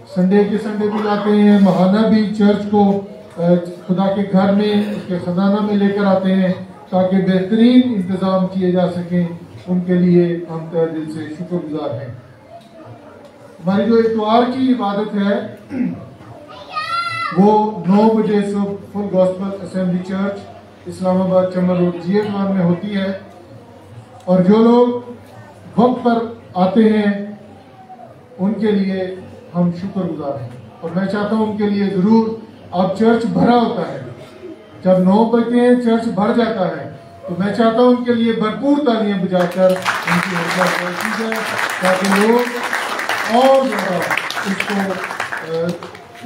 संडे के संडे भी लाते हैं, महाना भी चर्च को खुदा के घर में उसके खजाना में लेकर आते हैं ताकि बेहतरीन इंतज़ाम किए जा सकें, उनके लिए हम तहे दिल से शुक्रगुजार हैं। हमारी जो इतवार की इबादत है वो 9 बजे सुबह full gospel assembly church Islamabad चमर रोड GF1 में होती है, और जो लोग वक्त पर आते हैं उनके लिए हम शुक्रगुजार हैं। और मैं चाहता हूं उनके लिए ज़रूर, अब चर्च भरा होता है, जब 9 बजते हैं चर्च भर जाता है, तो मैं चाहता हूं उनके लिए भरपूर तालियां बजाकर उनकी हौसला अफजाई की जाए ताकि लोग और इसको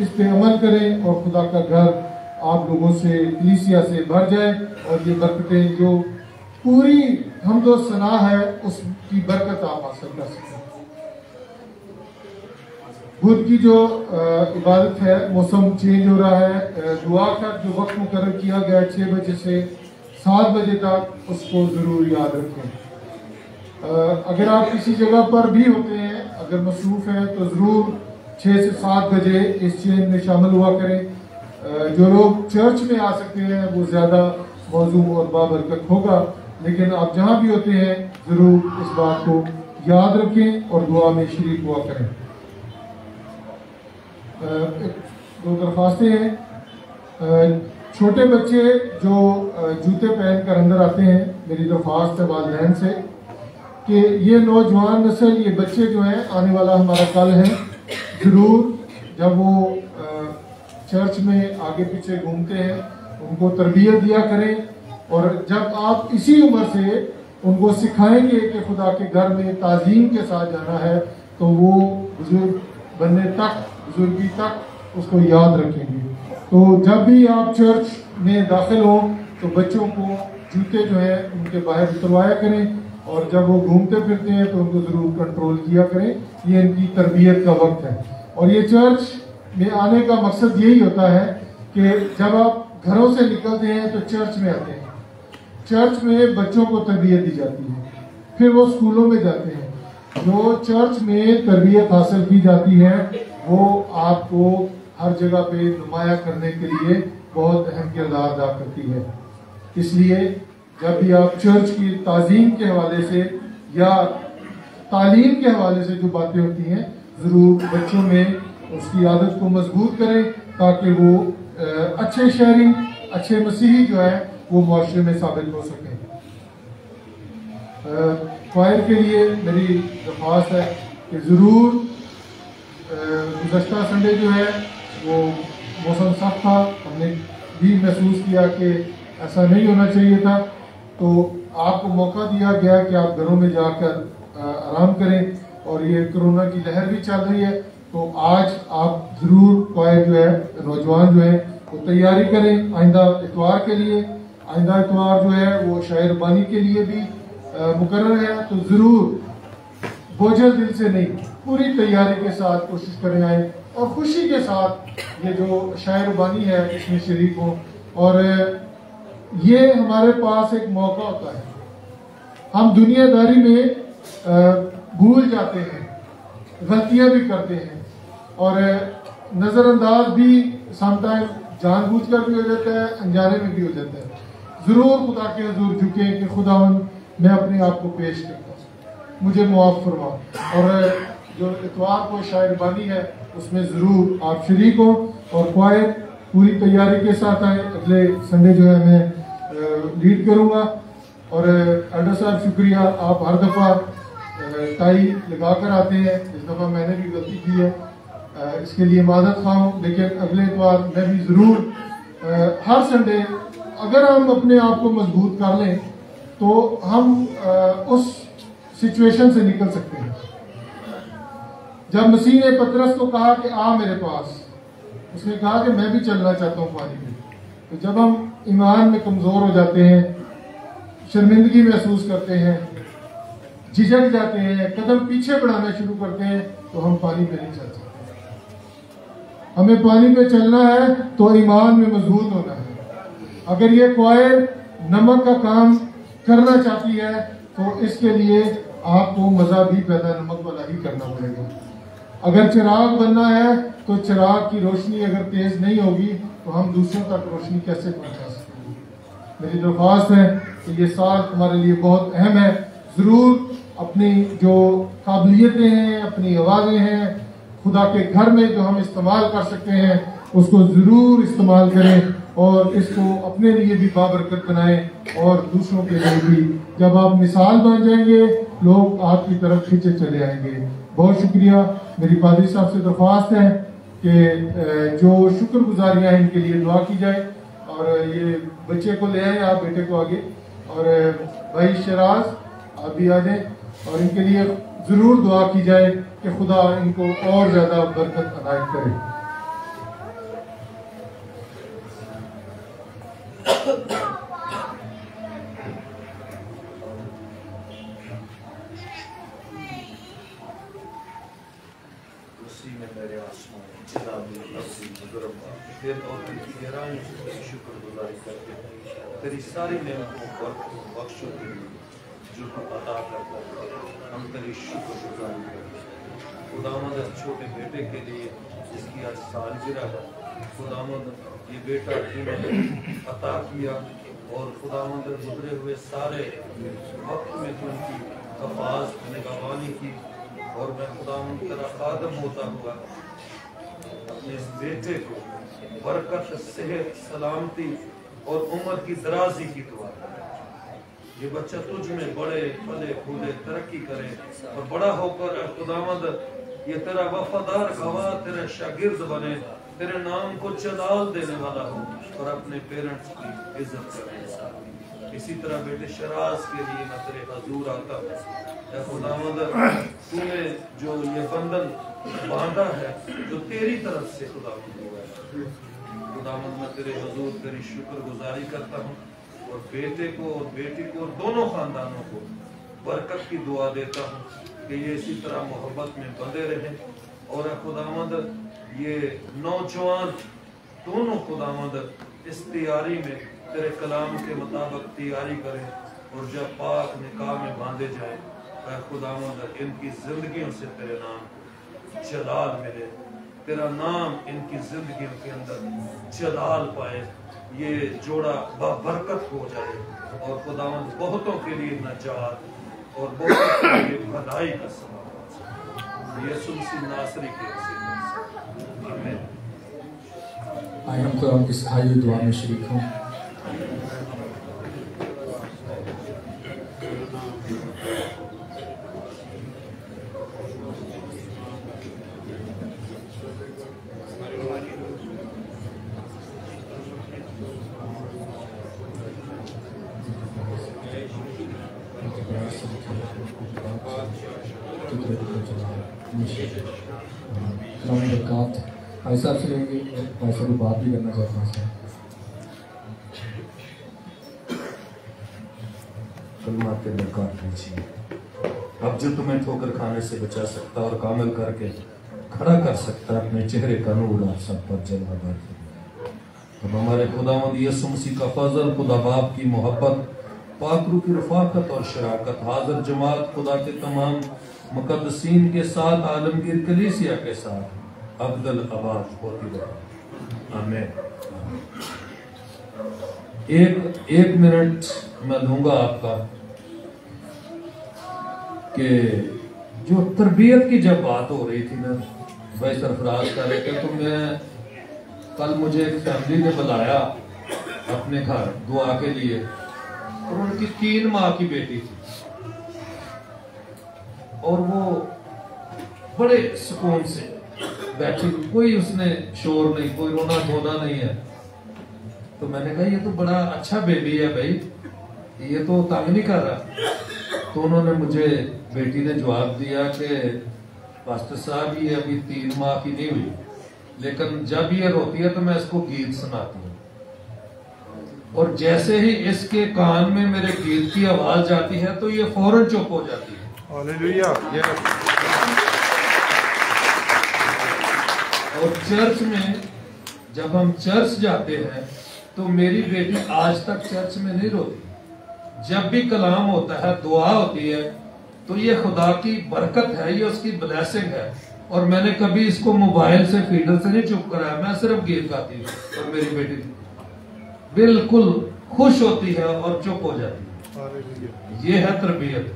इस पे अमल करें और खुदा का घर आप लोगों से, कलीसिया से भर जाए, और ये बरकतें जो पूरी हमदो सना है उसकी बरकत आप हासिल कर सकें। बुध की जो इबादत है, मौसम चेंज हो रहा है, दुआ का जो वक्त मुकर्रर किया गया 6 बजे से 7 बजे तक, उसको ज़रूर याद रखें। अगर आप किसी जगह पर भी होते हैं, अगर मसरूफ़ हैं, तो ज़रूर 6 से 7 बजे इस चेन में शामिल हुआ करें। जो लोग चर्च में आ सकते हैं वो ज़्यादा मौजू और बाबरकत होगा, लेकिन आप जहाँ भी होते हैं ज़रूर इस बात को याद रखें और दुआ में शरीक हुआ करें। 2 दरख्वास्तें हैं। छोटे बच्चे जो जूते पहन कर अंदर आते हैं, मेरी दरख्वास्त है वालिदैन से कि ये नौजवान नस्ल, ये बच्चे जो हैं आने वाला हमारा कल है, ज़रूर जब वो चर्च में आगे पीछे घूमते हैं उनको तरबियत दिया करें, और जब आप इसी उम्र से उनको सिखाएंगे कि खुदा के घर में ताज़ीम के साथ जाना है, तो वो बुजुर्ग बनने तक, बुजुर्गी तक उसको याद रखेंगे। तो जब भी आप चर्च में दाखिल हो तो बच्चों को जूते जो है उनके बाहर उतरवाया करें, और जब वो घूमते फिरते हैं तो उनको ज़रूर कंट्रोल किया करें। ये इनकी तरबियत का वक्त है, और ये चर्च में आने का मकसद यही होता है कि जब आप घरों से निकलते हैं तो चर्च में आते हैं, चर्च में बच्चों को तरबियत दी जाती है, फिर वो स्कूलों में जाते हैं। जो चर्च में तरबियत हासिल की जाती है वो आपको हर जगह पे नुमाया करने के लिए बहुत अहम किरदार अदा करती है। इसलिए जब भी आप चर्च की ताज़ीम के हवाले से या तालीम के हवाले से जो बातें होती हैं, ज़रूर बच्चों में उसकी आदत को मजबूत करें ताकि वो अच्छे शहरी, अच्छे मसीही जो है वो मुआशरे में साबित हो सकें। क्वायर के लिए मेरी दरख्वास्त है कि ज़रूर गुज़श्ता संडे जो है वो मौसम सख्त था, हमने भी महसूस किया कि ऐसा नहीं होना चाहिए था, तो आपको मौका दिया गया कि आप घरों में जाकर आराम करें, और ये कोरोना की लहर भी चल रही है, तो आज आप ज़रूर क्वायर जो है, नौजवान जो है वो तैयारी करें आइंदा इतवार के लिए। आइंदा इतवार जो है वो शायर बानी के लिए भी मुकर्रर है, तो ज़रूर बोझल दिल से नहीं, पूरी तैयारी के साथ कोशिश करें आए, और खुशी के साथ ये जो शायर बानी है इसमें शरीक हों। और ये हमारे पास एक मौका होता है, हम दुनियादारी में भूल जाते हैं, गलतियां भी करते हैं, और नज़रअंदाज भी समटाइम जानबूझकर भी हो जाता है, अनजाने में भी हो जाता है। ज़रूर खुदा के हुजूर झुके कि खुदावंद मैं अपने आप को पेश करता हूँ, मुझे मुआफ़ फरमा, और जो इतवार को शायर बानी है उसमें ज़रूर आप शरीक हो, और क्वायर पूरी तैयारी के साथ आए। अगले संडे जो है मैं लीड करूँगा, और एल्डर साहब शुक्रिया, आप हर दफ़ा टाई लगा कर आते हैं। इस दफ़ा मैंने भी गलती की है, इसके लिए माज़रत ख़्वाह हूँ। लेकिन अगले इतवार मैं भी ज़रूर हर संडे अगर हम अपने आप को मजबूत कर लें तो हम उस सिचुएशन से निकल सकते हैं। जब मसीह ने पतरस को कहा कि आ मेरे पास, उसने कहा कि मैं भी चलना चाहता हूँ पानी में। तो जब हम ईमान में कमज़ोर हो जाते हैं, शर्मिंदगी महसूस करते हैं, झिझक जाते हैं, कदम पीछे बढ़ाना शुरू करते हैं, तो हम पानी पे नहीं चल सकते। हमें पानी पे चलना है तो ईमान में मजबूत होना है। अगर ये क्वायर नमक का काम करना चाहती है तो इसके लिए आपको मज़ा भी पैदा नमक वाला ही करना पड़ेगा। अगर चिराग बनना है तो चिराग की रोशनी अगर तेज नहीं होगी तो हम दूसरों तक रोशनी कैसे पहुंचा सकते हैं। मेरी दरख्वास्त है कि ये साल हमारे लिए बहुत अहम है। ज़रूर अपनी जो काबिलियतें हैं, अपनी आवाज़ें हैं, खुदा के घर में जो हम इस्तेमाल कर सकते हैं उसको ज़रूर इस्तेमाल करें और इसको अपने लिए भी बाबरकत बनाएं और दूसरों के लिए भी। जब आप मिसाल बन जाएंगे लोग आपकी तरफ खींचे चले आएंगे। बहुत शुक्रिया। मेरी पादरी साहब से दरख्वास्त है कि जो शुक्रगुजारियाँ हैं इनके लिए दुआ की जाए। और ये बच्चे को ले आए, आप बेटे को आगे, और भाई शराज आप भी आ जाए और इनके लिए ज़रूर दुआ की जाए कि खुदा इनको और ज़्यादा बरकत अनायत करे। शुक्रगुजारी करते हैं तेरी सारी नेमतों पर बख्शो के लिए जो अता करता है। हम तेरी शुक्रगुजारी करते हैं खुदावंद छोटे बेटे के लिए जिसकी आज सालगिरह है। खुदावंद ये बेटा तूने अता किया और खुदावंद गुजरे हुए सारे वक्त में तू उनकी हफाज निगहबानी की। और मैं खुदावंद तेरा आदम होता हुआ अपने इस बेटे को बरकत, सेहत, सलामती और उम्र की दराजी की दुआ। ये बच्चा तुझ में बड़े फले फूले तरक्की करे और बड़ा होकर खुदावंद ये तेरा वफादार गवाह, तेरे शागिर्द बने, तेरे नाम को जलाल देने वाला हो और अपने पेरेंट्स की इज्जत करे। इसी तरह बेटे शराज के लिए मैं तेरे हजूर आता हूँ। खुदावंद तूने जो ये बंधन बांधा है जो तेरी तरफ से खुदावंद हुआ है, खुदावंद मैं तेरे हजूर तेरी शुक्रगुजारी करता हूँ और बेटे को और बेटी को और दोनों खानदानों को बरकत की दुआ देता हूँ कि ये इसी तरह मोहब्बत में बंधे रहें। और खुदावंद ये नौजवान दोनों खुदावंद इस तैयारी में तेरे कलाम के मुताबिक तैयारी करें और जब पाक निकाह में बांधे जाए खुदावंद इनकी जिंदगियों से तेरे नाम जलाल मिले, तेरा नाम इनकी जिंदगियों के अंदर जलाल पाए, ये जोड़ा बरकत हो जाए और खुदावंद बहुतों के लिए नजात और बहुतों के लिए भलाई का सबब यीशु मसीह नासरी के वसीले से आमीन। आइए हम खुदा की सिखाई हुई दुआ में शरीक हों। भाई साहब से लेंगे, भाई साहब बात भी करना चाहता हूँ। कलमाते बरकत कीजिए। अब जो तुम्हें ठोकर खाने से बचा सकता और कामिल करके खड़ा कर सकता अपने चेहरे का नूर आप सब पर जलवा कर। अब हमारे खुदावंद यीशु मसीह का फजल, खुदा बाप की मोहब्बत, पाक रूह की रफाकत और शराकत, हाजिर जमात खुदा के तमाम मुकद्दसीन के साथ, आलमगीर कलीसिया के साथ अब्दुल आबाद होती रहे। आमीन। एक मिनट मैं लूंगा आपका कि जो तरबियत की जब बात हो रही थी ना, भाई सरफराज कर रहे थे, तो मैं कल मुझे एक फैमिली ने बुलाया अपने घर दुआ के लिए और उनकी 3 माह की बेटी थी। और वो बड़े सुकून से बैठी, कोई उसने शोर नहीं, कोई रोना धोना नहीं है। तो मैंने कहा ये तो बड़ा अच्छा बेबी है भाई, ये तो तंग नहीं कर रहा। तो उन्होंने मुझे, बेटी ने जवाब दिया कि पास्टर साहब ये अभी 3 माह की नहीं हुई, लेकिन जब ये रोती है तो मैं इसको गीत सुनाती हूँ, और जैसे ही इसके कान में मेरे गीत की आवाज जाती है तो ये फौरन चुप हो जाती है। हालेलुया। और चर्च में जब हम चर्च जाते हैं तो मेरी बेटी आज तक चर्च में नहीं रोती। जब भी कलाम होता है, दुआ होती है, तो ये खुदा की बरकत है, ये उसकी ब्लेसिंग है। और मैंने कभी इसको मोबाइल से, फीडर से नहीं चुप कराया, मैं सिर्फ गीत गाती हूँ और मेरी बेटी बिल्कुल खुश होती है और चुप हो जाती है। ये है तरबियत।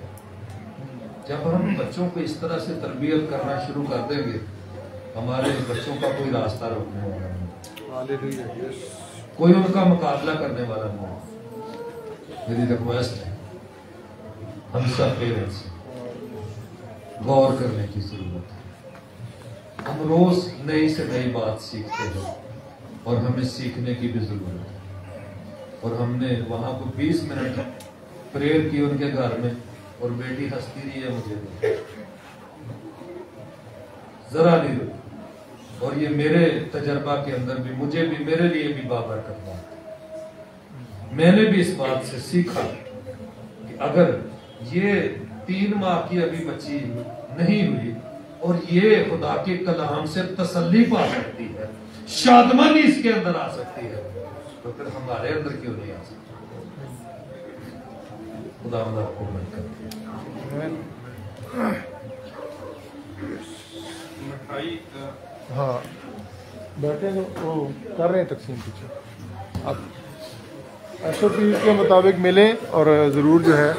जब हम बच्चों को इस तरह से तरबियत करना शुरू कर देंगे, हमारे बच्चों का कोई रास्ता रोकने वाला नहीं, कोई उनका मुकाबला करने वाला नहीं। मेरी रिक्वेस्ट है, हम सब पेरेंट्स गौर करने की जरूरत है। हम रोज नई से नई बात सीखते हैं और हमें सीखने की भी जरूरत है। और हमने वहां को 20 मिनट प्रेयर की उनके घर में, और बेटी हंसती रही है, मुझे जरा नहीं रुकी। और ये मेरे तजर्बा के अंदर भी, मुझे भी, मेरे लिए भी बाबरकत बात। मैंने भी इस बात से सीखा कि अगर ये 3 माह की अभी बच्ची नहीं हुई और ये खुदा के कलाम से तसल्ली पा सकती है, शादमनी इसके अंदर आ सकती है, तो फिर हमारे अंदर क्यों नहीं आ सकती? खुदा आपको मदद करती है। हाँ, बैठे तो वो कर रहे हैं तकसीम पीछे। आप SOP के मुताबिक मिलें और ज़रूर जो है